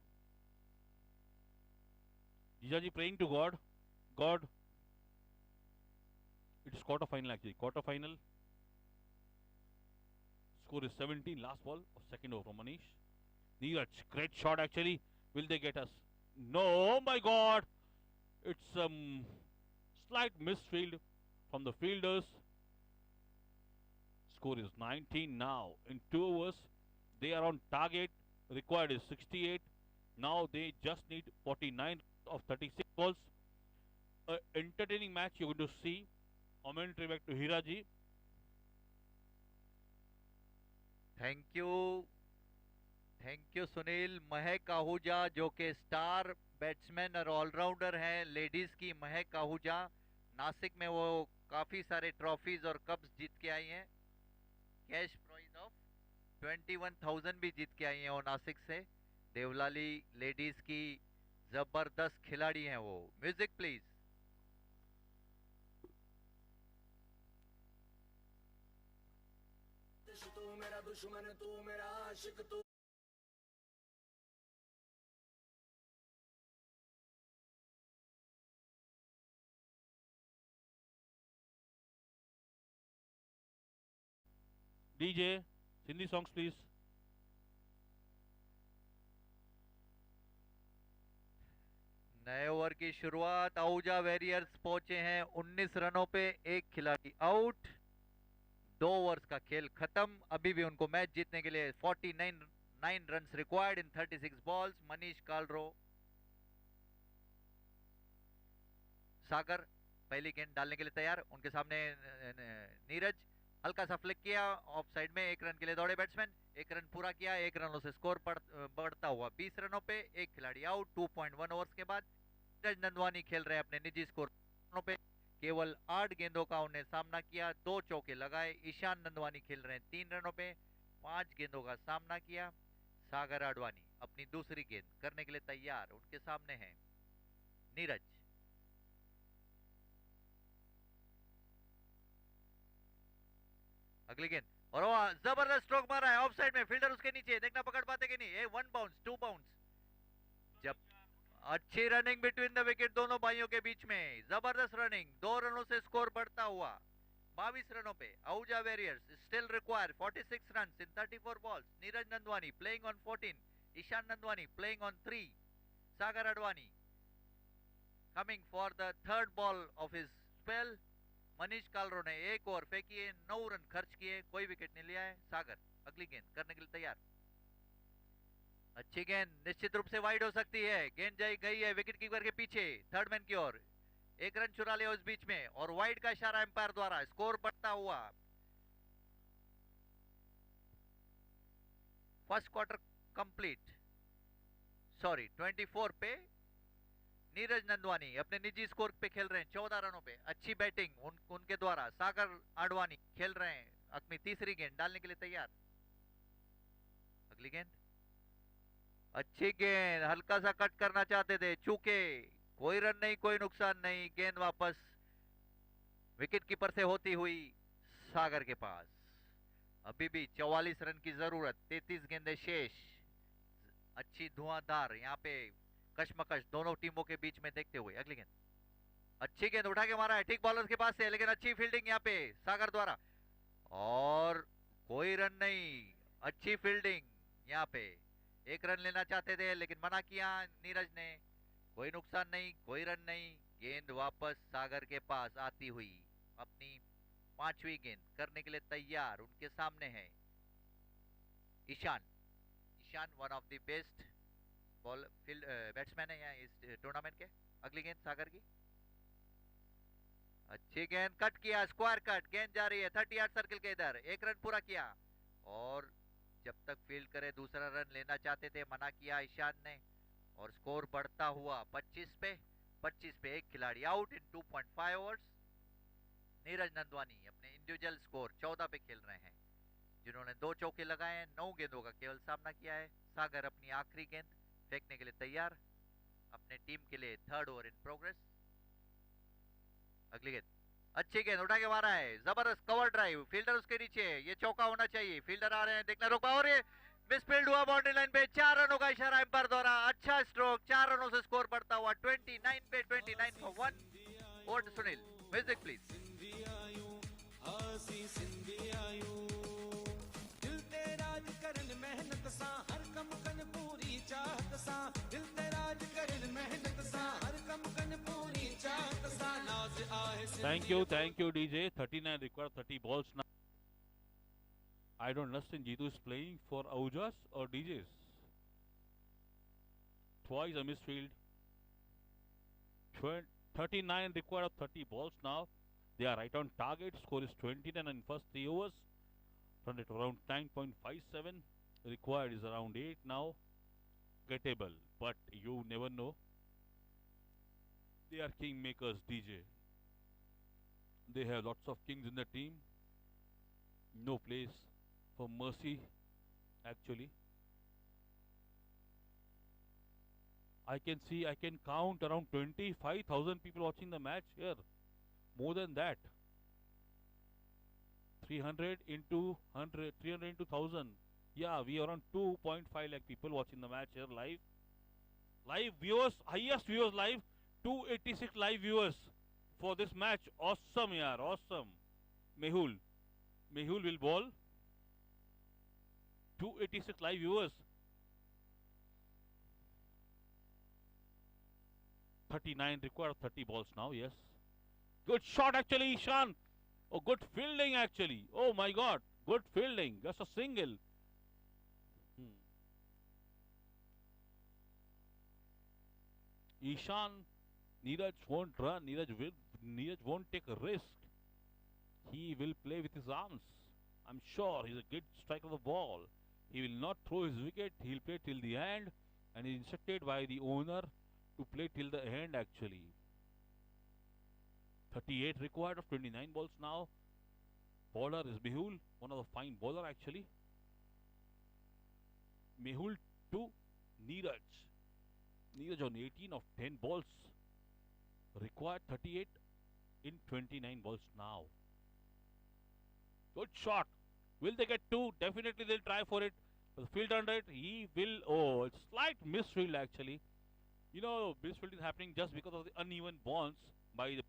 Jijaji praying to God. God. It is quarter final actually. Quarter final. Score is 17. Last ball of second over from Manish. Neeraj. Great shot actually. Will they get us? No. Oh my God. It's slight misfield from the fielders. Score is 19 now. In 2 overs, they are on target. Required is 68. Now they just need 49 of 36 balls. Entertaining match you're going to see. Commentary back to Hiraji. Thank you Sunil. महक आहूजा जो कि star batsman और allrounder हैं, ladies की महक आहूजा। नासिक में वो काफी सारे trophies और कप्स जीत के आई हैं। कैश प्राइज ऑफ 21,000 भी जीत के आई हैं वो नासिक से। देवलाली लेडीज की जबरदस्त खिलाड़ी हैं वो। Music please. तू मेरा दुश्मन तू मेरा आशिक तू DJ, Hindi songs please. नए ओवर की शुरुआत। आहूजा वॉरियर्स पहुंचे हैं 19 रनों पे, एक खिलाड़ी आउट। 2 ओवर्स का खेल खत्म। अभी भी उनको मैच जीतने के लिए 49 runs required in 36 balls. Manish Kalro, Sagar पहली गेंद डालने के लिए तैयार। उनके सामने नीरज, हल्का सा फ्लिक किया ऑफ साइड में। 1 रन के लिए दौड़े बैट्समैन, 1 रन पूरा किया। 1 रनों से स्कोर बढ़ता हुआ 20 रनों पे, एक खिलाड़ी आउट। 2.1 ओवर्स के बाद नीरज नंदवानी खेल रहे हैं अपने निजी स्कोर पे। केवल 8 गेंदों का उन्हें सामना किया, 2 चौके लगाए। ईशान नंदवानी खेल रहे हैं 3 रनों पे, 5 गेंदों का सामना किया। सागर आडवाणी अपनी दूसरी गेंद करने के लिए तैयार। उनके सामने है नीरज। अगली गेंद और वो जबरदस्त स्ट्रोक मारा है ऑफ साइड में। फील्डर उसके नीचे, देखना पकड़ पाते कि नहीं। 1 बाउंस 2 बाउंस। जब अच्छी रनिंग बिटवीन द विकेट दोनों भाइयों के बीच में, जबरदस्त रनिंग। 2 रनों से स्कोर बढ़ता हुआ 22 रनों पे। Ahuja warriors still require 46 runs in 34 balls. Neeraj Nandwani playing on 14, Ishaan Nandwani playing on 3। Sagar Advani coming for the third ball of his spell. Manish Kalro ने 1 ओवर फेंकी, 9 रन खर्च किए, कोई विकेट नहीं लिया है। सागर अगली गेंद करने के लिए तैयार। अच्छी गेंद, निश्चित रूप से वाइड हो सकती है। गेंद गई है विकेट कीपर के पीछे, थर्ड मैन की ओर। 1 रन चुरा लिया उस बीच में और वाइड का इशारा एम्पायर द्वारा। स्कोर बढ़ता हुआ फर्स्ट क्वार्टर कंप्लीट, सॉरी 24 पे। नीरज नंदवानी अपने निजी स्कोर पे खेल रहे हैं 14 रनों पे। अच्छी बैटिंग उनके द्वारा। सागर आडवाणी खेल रहे हैं अपनी तीसरी गेंद डालने के लिए तैयार। अगली गेंद, अच्छी गेंद, हल्का सा कट करना चाहते थे, चूके। कोई रन नहीं, कोई नुकसान नहीं। गेंद वापस विकेट कीपर से होती हुई सागर के पास। अभी भी 44 रन की जरूरत, 33 गेंदें शेष। अच्छी धुआंधार यहाँ पे कशमकश दोनों टीमों के बीच में देखते हुए। अगली गेंद, अच्छी गेंद उठा के मारा है ठीक बॉलर के पास से, लेकिन अच्छी फील्डिंग यहाँ पे सागर द्वारा। और कोई रन नहीं, अच्छी फील्डिंग यहाँ पे। 1 रन लेना चाहते थे लेकिन मना किया नीरज ने। कोई नुकसान नहीं, कोई रन नहीं। गेंद वापस सागर के पास आती हुई अपनी 5वीं गेंद करने के लिए तैयार। उनके सामने है Ishan. Ishan one of the best ball field batsman है यहाँ इस टूर्नामेंट के। अगली गेंद सागर की, अच्छी गेंद, कट किया, स्क्वायर कट। गेंद जा रही है 30 यार्ड सर्कल के इधर। 1 रन पूरा किया और जब तक फील्ड करे दूसरा रन लेना चाहते थे, मना किया ईशान ने। और स्कोर बढ़ता हुआ 25 पे एक खिलाड़ी out in 2.5 overs. Neeraj Nandwani अपने इंडिविजुअल स्कोर 14 पे खेल रहे हैं, जिन्होंने 2 चौके लगाए हैं। 9 गेंदों का केवल सामना किया है। सागर अपनी आखिरी गेंद फेंकने के लिए तैयार, अपने टीम के लिए थर्ड ओवर इन प्रोग्रेस। अगली गेंद, अच्छी गेंद उठा के मारा है, जबरदस्त कवर ड्राइव। फील्डर उसके नीचे, ये चौका होना चाहिए। फील्डर आ रहे हैं, देखना रोका और ये मिसफील्ड हुआ बाउंड्री लाइन पे। 4 रनों का इशारा एम्पायर द्वारा। अच्छा स्ट्रोक, 4 रनों से स्कोर बढ़ता हुआ 29 पे 29 for 1। Over to Sunil, music please. दिल तेरा करन मेहनत सा, हर कम कन पूरी चाहत सा। दिल तेरा करन मेहनत सा, हर कम कन पूरी चाहत सा। नाज आहे Thank you DJ. 39 required, 30 balls now. I don't understand, Jitu is playing for Ahujas or DJs. Twice a misfield. 39 required of 30 balls now. They are right on target. Score is 29 in first 3 overs. Run rate around 9.57. Required is around 8 now. Gettable, but you never know. They are kingmakers, DJ. They have lots of kings in the team. No place for mercy actually. I can see, I can count around 25,000 people watching the match here. More than that. 300 into 100, 300 into 1000. Yeah, we are around 2.5 lakh people watching the match here live. Live viewers, highest viewers live, 286 live viewers for this match. Awesome, yaar, awesome. Mehul. Mehul will ball. 286 live viewers. 39 required 30 balls now, yes. Good shot actually, Ishan. Oh, good fielding actually. Oh my god, good fielding. Just a single. Ishan, Neeraj won't run. Neeraj won't take a risk. He will play with his arms. I'm sure he's a good striker of the ball. He will not throw his wicket. He'll play till the end, and he's instructed by the owner to play till the end actually. 38 required of 29 balls now. Bowler is Mehul, one of the fine bowler actually. Mehul to Neeraj. Neeraj on 18 of 10 balls. Required 38 in 29 balls now. Good shot. Will they get two? Definitely they'll try for it. The field under it, he will. Oh, it's slight misfield actually. You know, misfield is happening just because of the uneven bonds by the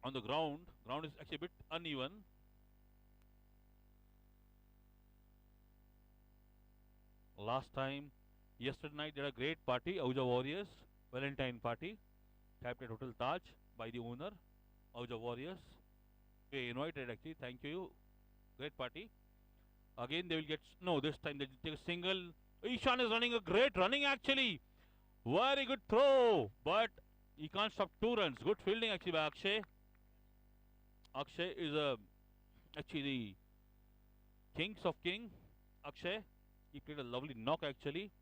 on the ground. Ground is actually a bit uneven. Last time, yesterday night, they had a great party, Ahuja Warriors, Valentine party, kept at Hotel Taj by the owner, Ahuja Warriors. They invited actually, thank you. Great party. Again, they will get, no, this time they take a single. Ishan is running a great running actually. Very good throw, but he can't stop 2 runs. Good fielding actually by Akshay. Akshay is actually the kings of king. Akshay, he played a lovely knock actually.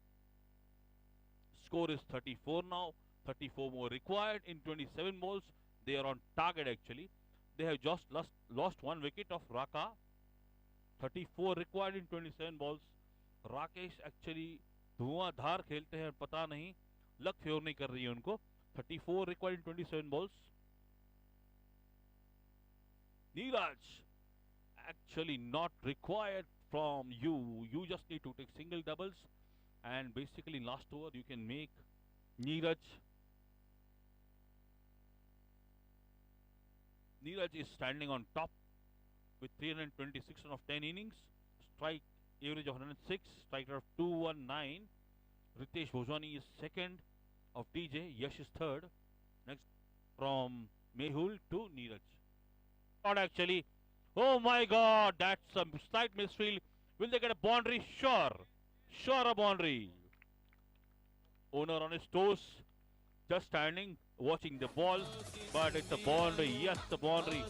Score is 34 now. 34 more required in 27 balls. They are on target actually. They have just lost 1 wicket of Raka. 34 required in 27 balls. Rakesh actually धुआंधार खेलते हैं, पता नहीं luck favour नहीं कर रही है उनको. 34 required in 27 balls. Neeraj, actually not required from you. You just need to take single doubles, and basically in last over you can make Neeraj. Neeraj is standing on top with 326 run of 10 innings. Strike average of 106, strike rate of 219. Ritesh Bhojwani is second of DJ, Yash is third. Next from Mehul to Neeraj. Not actually. Oh my god, that's a slight misfield. Will they get a boundary? Sure. Sure a boundary. Owner on his toes, just standing, watching the ball. But it's a boundary. Yes, the boundary.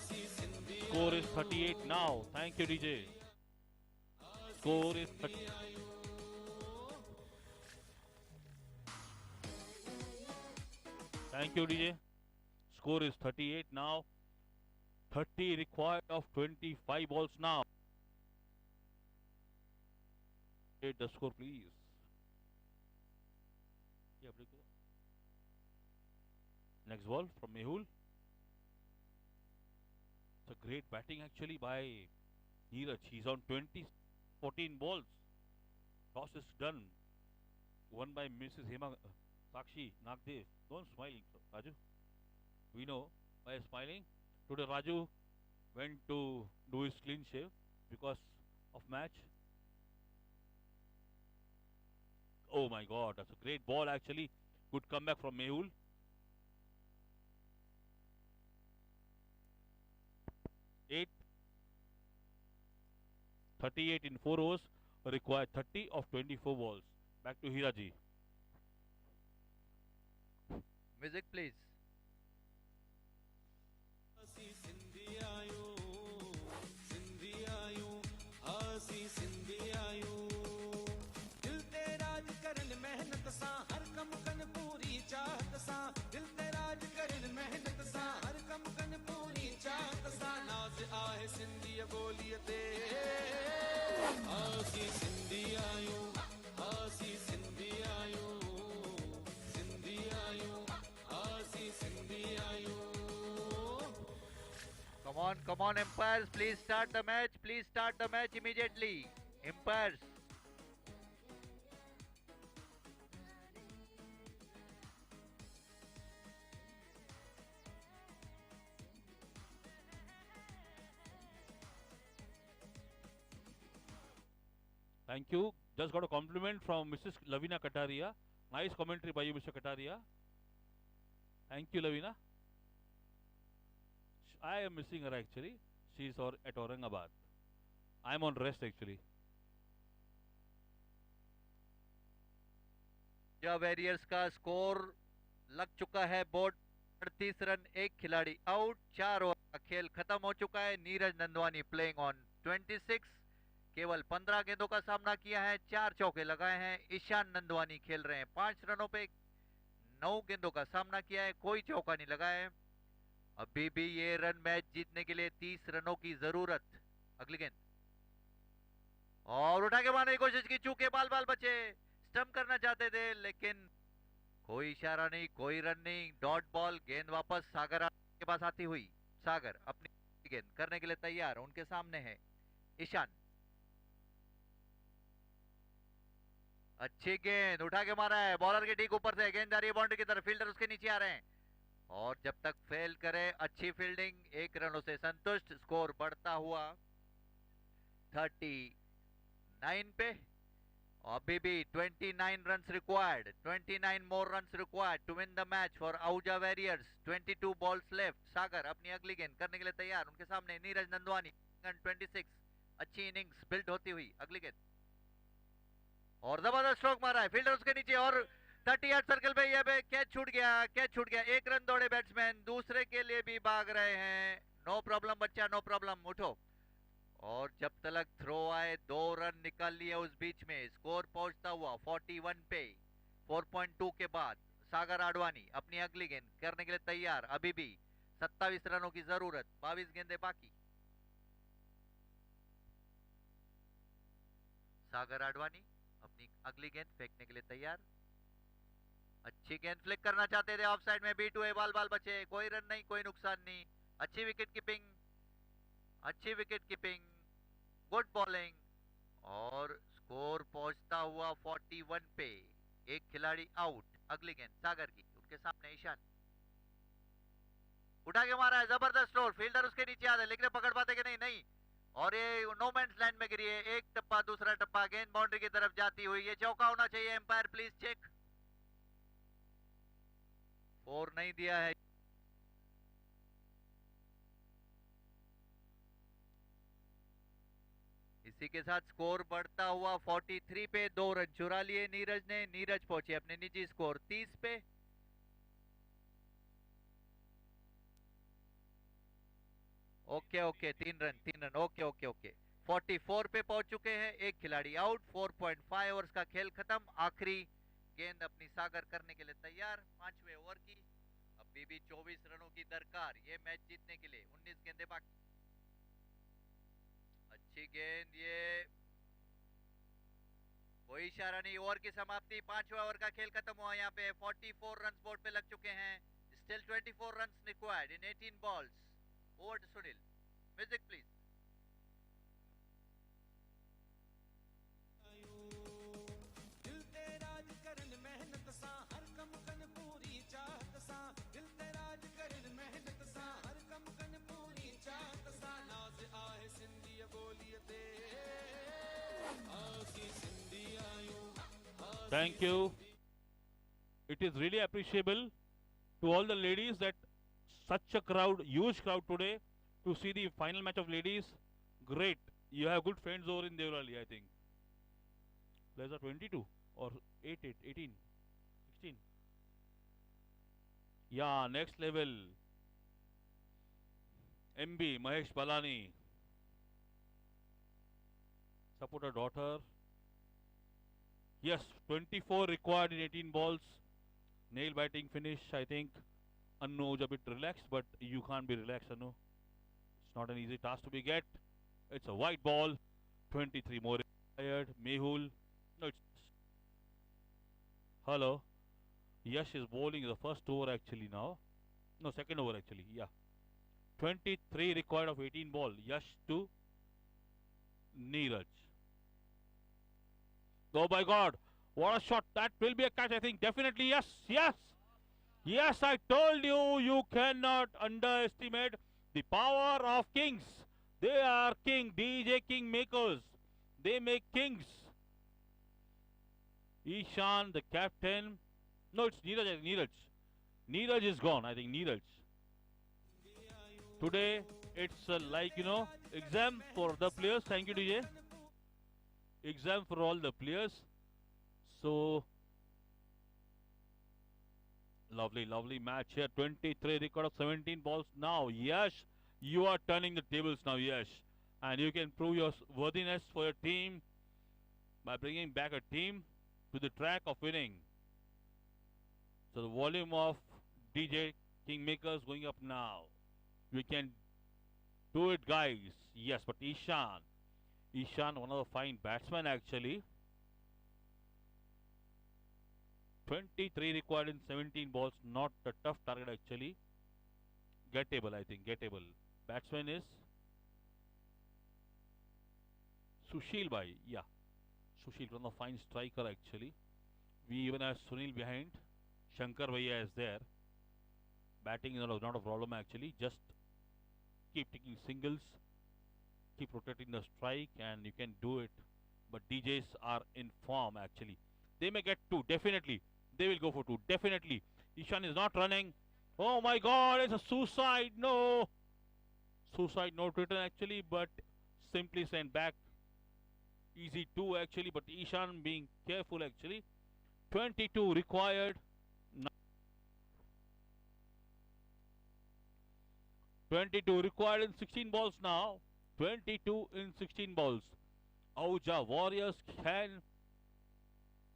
Score is 38 now. Thank you, DJ. Score is 30. Thank you, DJ. Score is 38 now. 30 required of 25 balls now. Hit the score, please. Yeah, break it. Next ball from Mehul. It's a great batting actually by Neeraj. He's on 14 balls. Toss is done. Won by Mrs. Hema Sakshi Nagdev. Don't smile, Raju. We know by smiling. Today Raju went to do his clean shave because of match. Oh my god, that's a great ball actually. Good comeback from Mehul. 38 in 4 overs, required 30 of 24 balls. Back to Hiraji. Music please. आसी सिंधी आयूं आसी सिंधी आयूं सिंधी आयूं आसी सिंधी आयूं Come on, umpires. Please start the match. Please start the match immediately. Umpires. Thank you. Just got a compliment from Mrs. Lavina Kataria. Nice commentary by you, Mr. Kataria. Thank you, Lavina. I am missing her actually. She is at Aurangabad. I am on rest actually. Warriors का score लग चुका है board 38 run, एक खिलाड़ी out, 4 over का खेल खत्म हो चुका है। नीरज नंदवानी प्लेइंग ऑन 26, केवल 15 गेंदों का सामना किया है, 4 चौके लगाए हैं। ईशान नंदवानी खेल रहे हैं 5 रनों पे, 9 गेंदों का सामना किया है, कोई चौका नहीं लगाया है। अभी भी ये रन मैच जीतने के लिए 30 रनों की जरूरत। अगली गेंद और उठा के मारने की कोशिश की, चूके बाल बाल बचे, स्टंप करना चाहते थे लेकिन कोई इशारा नहीं, कोई रन नहीं, डॉट बॉल। गेंद वापस सागर के पास आती हुई, सागर अपनी गेंद करने के लिए तैयार, उनके सामने है ईशान। अच्छी गेंद उठा के मारा है, बॉलर के ठीक ऊपर से गेंद जा रही है बाउंड्री की तरफ, फील्डर उसके नीचे आ रहे हैं और जब तक फेल करे अच्छी फील्डिंग, 1 रनों से संतुष्ट। स्कोर बढ़ता हुआ 39 पे। अभी भी 29 runs required, 29 more runs required to win the match for Ahuja Warriors. 22 balls left. सागर अपनी अगली गेंद करने के लिए तैयार, उनके सामने नीरज नंदवानी 26। अच्छी इनिंग्स बिल्ड होती हुई, अगली गेंद और जबरदस्त स्ट्रोक मारा है, फील्डर उसके नीचे और 30 यार्ड सर्कल पे ये कैच छूट गया, कैच छूट गया। 1 रन दौड़े बैट्समैन, दूसरे के लिए भी भाग रहे हैं। नो प्रॉब्लम बच्चा, नो प्रॉब्लम, उठो। और जब तक थ्रो आए 2 रन निकाल लिए उस बीच में। स्कोर पहुंचता हुआ 41 पे 4.2 के बाद। सागर आडवाणी अपनी अगली गेंद करने के लिए तैयार, अभी भी 27 रनों की जरूरत, 22 गेंदें बाकी। सागर आडवाणी अपनी अगली गेंद फेंकने के लिए तैयार। अच्छी गेंद फ्लिक करना चाहते थे, ऑफ साइड में B2 बाल बाल बचे, कोई रन नहीं, कोई नुकसान नहीं। अच्छी विकेट कीपिंग, अच्छी विकेट कीपिंग, गुड बॉलिंग और स्कोर पहुंचता हुआ 41 पे, एक खिलाड़ी आउट। अगली गेंद सागर की, उनके सामने ईशान उठा के मारा है, जबरदस्त रोल, फील्डर उसके नीचे आ रहे लेकिन पकड़ पाते कि नहीं, नहीं। और ये नो मैंस लैंड में गिरी है, एक टप्पा दूसरा टप्पा, गेंद बाउंड्री की तरफ जाती हुई, ये चौका होना चाहिए। एम्पायर प्लीज चेक, 4 नहीं दिया है। इसी के साथ स्कोर बढ़ता हुआ 43 पे, 2 रन चुरा लिए नीरज ने। नीरज पहुंचे अपने निजी स्कोर 30 पे। Okay okay, 3 run, okay okay okay. 44 पे पहुंच चुके हैं, एक खिलाड़ी आउट, 4.5 ओवर्स का खेल खत्म। आखिरी गेंद अपनी सागर करने के लिए तैयार, 5वें ओवर की। अभी भी 24 रनों की दरकार ये मैच जीतने के लिए, 19 गेंदें बाकी। अच्छी गेंद, ये कोई इशारा नहीं। ओवर की समाप्ति, 5वां ओवर का खेल खत्म हुआ। यहाँ पे 44 रन बोर्ड पे लग चुके हैं। Still 24 run required in 18 balls. Over to Sunil, music please. दिल ते राज करन मेहनत सा, हर कम कन पूरी चाहत सा। दिल ते राज करन मेहनत सा, हर कम कन पूरी चाहत सा। नाज आहे सिंधी बोलिए ते आसी सिंधी आयूं। Thank you. It is really appreciable to all the ladies that such a crowd, huge crowd today to see the final match of ladies. Great. You have good friends over in Devrali, I think. Players are 22 or 18, 16. Yeah, next level. MB, Mahesh Balani. Support her daughter. Yes, 24 required in 18 balls. Nail biting finish, I think. Annu is a bit relaxed, but you can't be relaxed, Annu. It's not an easy task to be get. It's a white ball. 23 more required. Mehul. No, it's. Hello. Yash is bowling the first over actually now. No, second over actually. Yeah. 23 required of 18 ball. Yash to Neeraj. Oh my God. What a shot. That will be a catch, I think. Definitely. Yes. Yes. Yes, I told you, you cannot underestimate the power of kings. They are king, DJ king makers. They make kings. Ishan, the captain. No, it's Neeraj. I think Neeraj. Neeraj is gone. I think Neeraj. Today, it's like, exam for the players. Thank you, DJ. Exam for all the players. So, lovely, lovely match here. 23 record of 17 balls now. Yash, you are turning the tables now, Yash. And you can prove your worthiness for your team by bringing back a team to the track of winning. So the volume of DJ Kingmakers going up now. We can do it, guys. Yes, but Ishan, one of the fine batsmen actually. 23 required in 17 balls. Not a tough target actually. Gettable, I think. Gettable. Batsman is Sushil Bhai. Yeah. Sushil, one of the fine striker actually. We even have Sunil behind. Shankar Bhaiya is there. Batting is not a problem actually. Just keep taking singles. Keep rotating the strike and you can do it. But DJs are in form actually. They may get two, definitely. They will go for two, definitely. Ishan is not running. Oh my God, it's a suicide. No. Suicide note written actually, but simply sent back. Easy two actually, but Ishan being careful actually. 22 required. 22 required in 16 balls now. 22 in 16 balls. Ahuja Warriors can.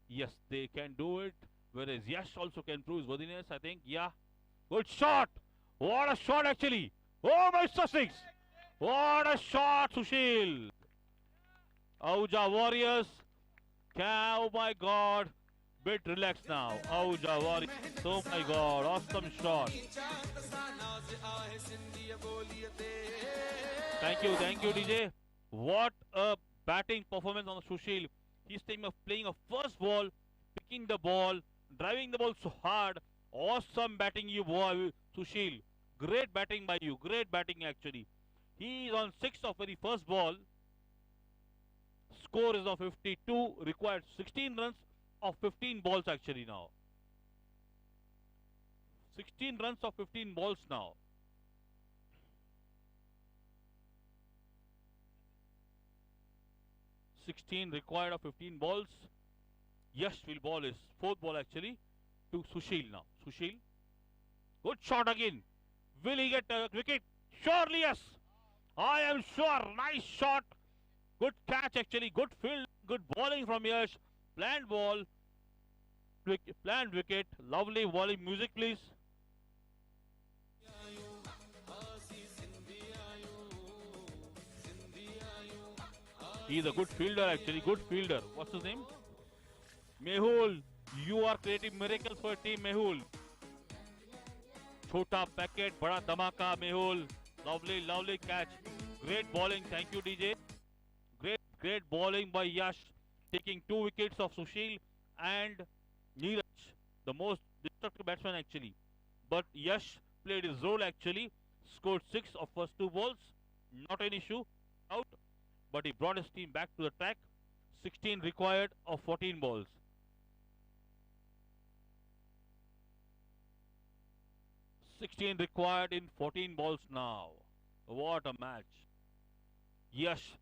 Yes, they can do it. Whereas Yash also can prove his worthiness, I think. Yeah. Good shot. What a shot actually. Oh my Sussex. What a shot, Sushil. Ahuja Warriors. Oh my God. Bit relaxed now. Ahuja Warriors. Oh my God. Awesome shot. Thank you, DJ. What a batting performance on Sushil. He's playing a first ball, picking the ball, driving the ball so hard. Awesome batting, you boy, Sushil. Great batting by you. Great batting actually. He is on 6 of very first ball. Score is of 52. Required 16 runs of 15 balls actually now. 16 runs of 15 balls now. Required of 15 balls. Yash will ball his fourth ball actually to Sushil now. Sushil. Good shot again. Will he get a wicket? Surely yes. I am sure. Nice shot. Good catch actually. Good field. Good bowling from Yash. Planned ball. Planned wicket. Lovely bowling music please. He's a good fielder actually, good fielder. What's his name? Mehul. You are creating miracles for your team, Mehul. Chota packet, bada dhamaka, Mehul. Lovely, lovely catch. Great bowling. Thank you, DJ. Great bowling by Yash. Taking 2 wickets of Sushil and Neeraj. The most destructive batsman actually. But Yash played his role actually. Scored 6 of first 2 balls. Not an issue. Out. But he brought his team back to the track. 16 required of 14 balls. Required in 14 balls now. What a match. Yash,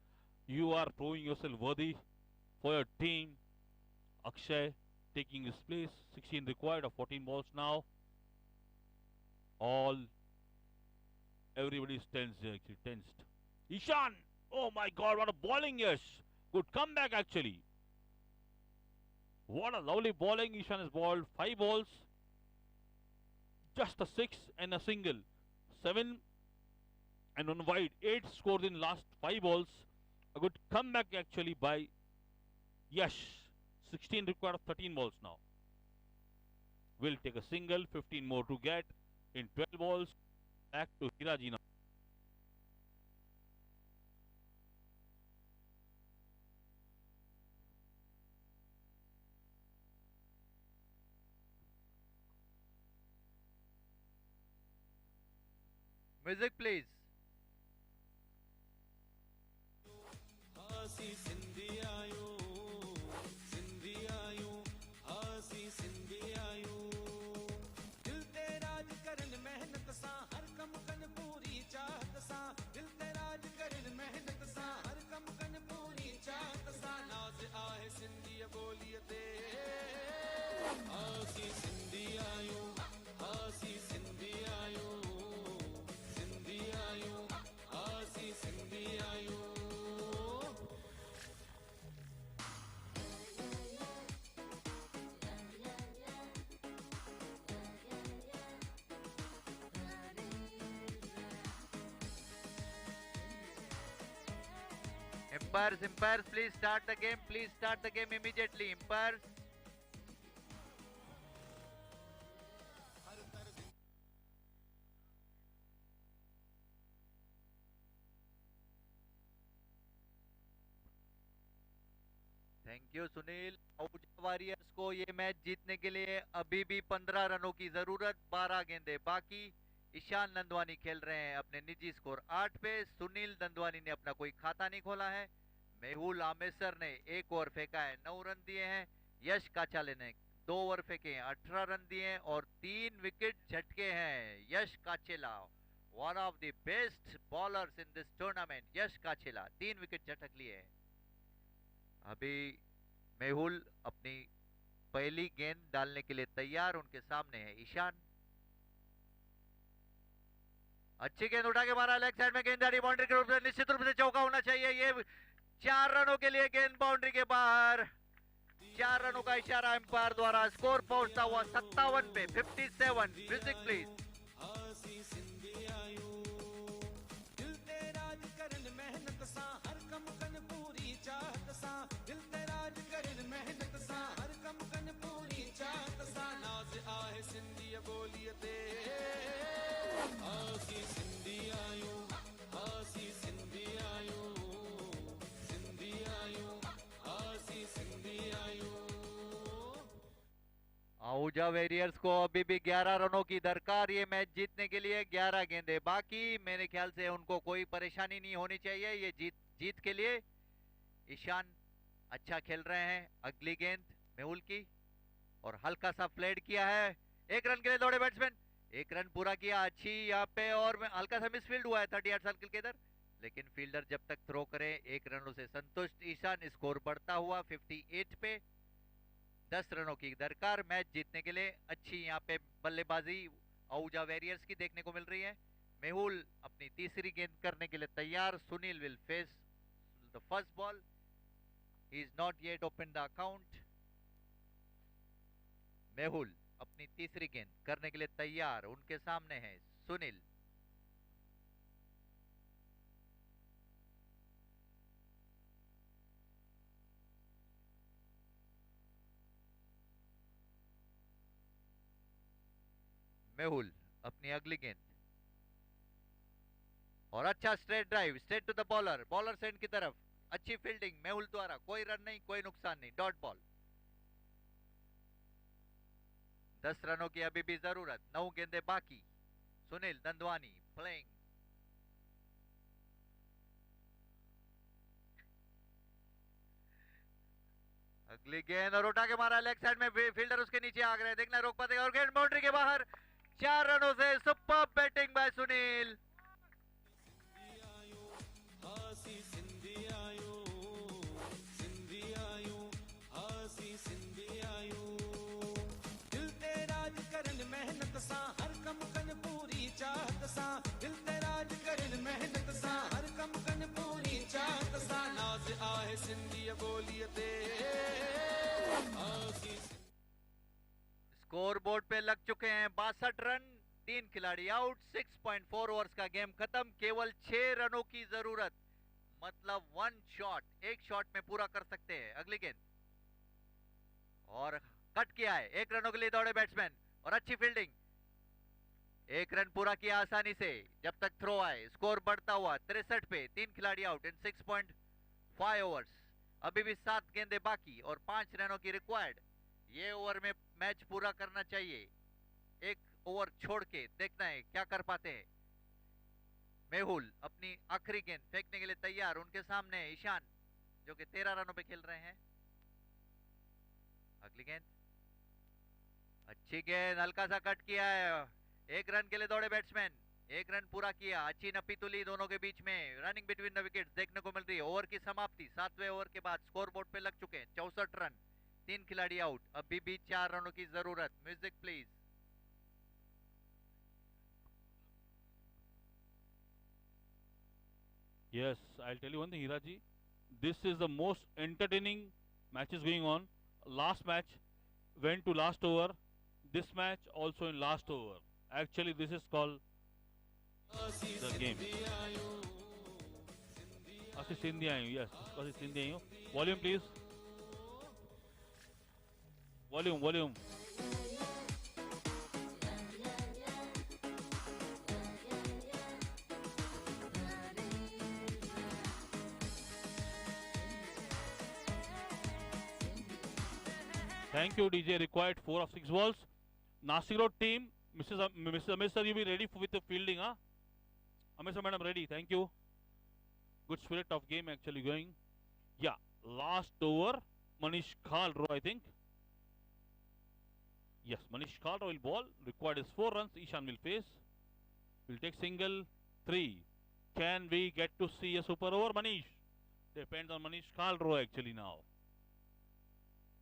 you are proving yourself worthy for your team. Akshay taking his place. 16 required of 14 balls now. Everybody's tensed actually, tensed. Ishan! Oh my God, what a bowling, Yash. Good comeback actually. What a lovely bowling. Ishan has bowled 5 balls. Just a 6 and a single. 7 and 1 wide. 8 scored in last 5 balls. A good comeback actually by Yash. 16 required of 13 balls now. Will take a single, 15 more to get in 12 balls. Back to Hiraji now. Music please. हासी Sindhi आयो सिंधी आयो हासी सिंधी आयो दिल ते राज करन मेहनत सा हर कम कन पूरी चाहत सा दिल ते राज करन मेहनत सा हर कम कन पूरी चाहत सा नाज आहे सिंधी बोलिए ते हासी सिंधी आयो हासी सिंधी आयो सिंधी आयो हासी सिंधी आयो Umpires, please start the game. Please start the game immediately. Umpires. Thank you Sunil. Ahuja warriors को ये मैच जीतने के लिए अभी भी 15 रनों की जरूरत, 12 गेंदे बाकी। ईशान नंदवानी खेल रहे हैं अपने निजी स्कोर 8 पे। सुनील नंदवानी ने अपना कोई खाता नहीं खोला है। मेहुल आमेसर ने 1 ओवर फेंका है, 9 रन दिए हैं। यश काचाले ने 2 ओवर फेंके हैं, 18 रन दिए हैं और 3 विकेट झटके हैं। Yash Kachela, one of the best bowlers in this tournament. Yash Kachela 3 wicket झटक लिए हैं। अभी मेहुल अपनी पहली गेंद डालने के लिए तैयार, उनके सामने है ईशान। अच्छी गेंद उठा के मारा, लेग साइड में गेंददारी, बाउंड्री के रूप में निश्चित रूप से चौका होना चाहिए। ये 4 रनों के लिए गेंद बाउंड्री के बाहर। 4 रनों का इशारा एम्पायर द्वारा। स्कोर पहुंचता हुआ 57 पे 57। Music please. हासी सिंधी आयो दिल ते राज करन मेहनत सा हर कम कन पूरी चाहत सा दिल ते राज करन मेहनत सा हर कम कन पूरी चाहत सा नाज आहे सिंधी बोलिए ते हासी सिंधी आयो हासी सिंधी आयो सिंधी आयो हासी सिंधी आयो। आहूजा वॉरियर्स को अभी भी 11 रनों की दरकार ये मैच जीतने के लिए। 11 गेंदे बाकी। मेरे ख्याल से उनको कोई परेशानी नहीं होनी चाहिए ये जीत के लिए। ईशान अच्छा खेल रहे हैं। अगली गेंद मेहुल की और हल्का सा फ्लेड किया है। 1 रन के लिए दौड़े बैट्समैन, 1 रन पूरा किया। अच्छी यहाँ पे और हल्का सा मिसफील्ड हुआ है 38 सर्किल के इधर, लेकिन फील्डर जब तक थ्रो करे 1 रनों से संतुष्ट। ईशान स्कोर बढ़ता हुआ 58 पे। 10 रनों की दरकार मैच जीतने के लिए। अच्छी यहाँ पे बल्लेबाजी आहूजा वॉरियर्स की देखने को मिल रही है। मेहुल अपनी तीसरी गेंद करने के लिए तैयार। Sunil will face the first ball. He is not yet open the account. Mehul अपनी तीसरी गेंद करने के लिए तैयार, उनके सामने है सुनील। मेहुल अपनी अगली गेंद और अच्छा straight drive, straight to the bowler, bowler send की तरफ। अच्छी फील्डिंग मेहुल द्वारा, कोई रन नहीं, कोई नुकसान नहीं, डॉट बॉल। 10 रनों की अभी भी जरूरत, 9 गेंदे बाकी। सुनील नंदवानी प्लेइंग। अगली गेंद और उठा के मारा, लेग साइड में फील्डर उसके नीचे आ गए, देखना रोक पाते और गेंद बाउंड्री के बाहर। 4 रनों से सुपर बैटिंग बाय सुनील। हासी सिंधी आयो सिंधी आयो हासी सिंधी आयो दिल ते राज करन मेहनत सा हर कम कन पूरी चाहत सा दिल ते राज करन मेहनत सा हर कम कन पूरी चाहत सा नाज आहे सिंधी बोलिए ते हासी। स्कोर बोर्ड पे लग चुके हैं 62 रन, 3 खिलाड़ी आउट, 6.4 ओवर्स का गेम खत्म। केवल 6 रनों की जरूरत। मतलब वन शॉट, एक शॉट में पूरा कर सकते हैं। अगली गेंद और कट किया है, 1 रनों के लिए दौड़े बैट्समैन और अच्छी फील्डिंग, 1 रन पूरा किया आसानी से जब तक थ्रो आए। स्कोर बढ़ता हुआ 63 पे, 3 खिलाड़ी आउट इन 6.5 ओवर्स। अभी भी 7 गेंदें बाकी और 5 रनों की रिक्वायर्ड। ये ओवर में मैच पूरा करना चाहिए, 1 ओवर छोड़ के देखना है क्या कर पाते हैं। मेहुल अपनी आखिरी गेंद फेंकने के लिए तैयार, उनके सामने ईशान जो कि 13 रनों पे खेल रहे हैं। अगली गेंद, अच्छी गेंद, हल्का सा कट किया है, 1 रन के लिए दौड़े बैट्समैन, 1 रन पूरा किया। अच्छी नपी तुली दोनों के बीच में, रनिंग बिटवीन द विकेट्स देखने को मिल रही है। ओवर की समाप्ति 7वें ओवर के बाद स्कोर बोर्ड पे लग चुके हैं 64 रन, 3 खिलाड़ी आउट, अभी भी 4 रनों की जरूरत। Music please. Yes, I'll tell you one thing, Hiraji. This is the most entertaining matches going on. Last match went to last over. This match also in last over. Actually, this is called the game. Asi Sindhi aayi, yes, Asi Sindhi aayi. Volume, please. Volume, volume. Thank you, DJ. Required 4 of 6 balls. Nasik Road team, Mrs. Amit sir, you be ready with the fielding, huh? Amit sir, madam, ready. Thank you. Good spirit of game actually going. Yeah, last over, Manish Khalro, I think. Yes, Manish Khalro will ball. Required is 4 runs. Ishan will face. Will take single 3. Can we get to see a super over, Manish? Depends on Manish Khalro actually now.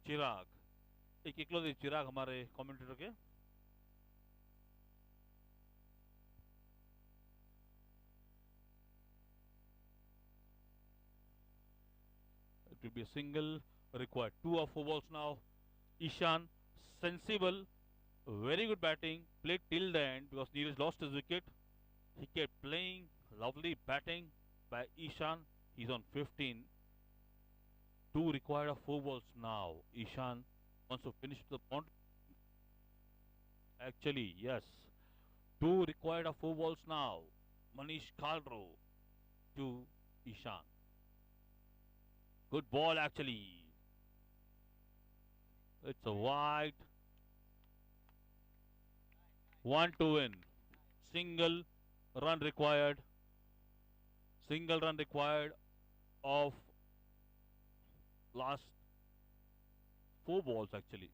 चिराग, एक इकलौते चिराग हमारे commentator के। It will be a single, required 2 of 4 balls now. Ishan, sensible, very good batting, played till the end because Neeraj lost his wicket. He kept playing, lovely batting by Ishan. He's on 15. 2 required of 4 balls now. Ishan wants to finish the point. Actually, yes. 2 required of 4 balls now. Manish Khalro to Ishan. Good ball actually. It's a wide. 1 to win. Single run required. Single run required of last 4 balls actually.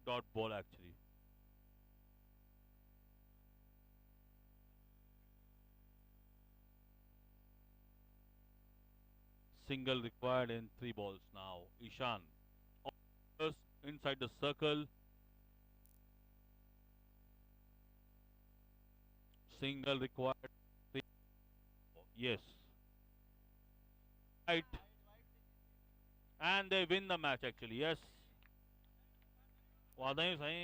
Dot ball actually. Single required in 3 balls now. Ishan inside the circle. Single required. Yes. Right. And they win the match actually. Yes. वादा सही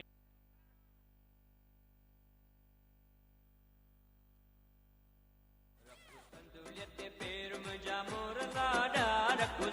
रखु संतुलित पैर मुझा मोर लाडा रखु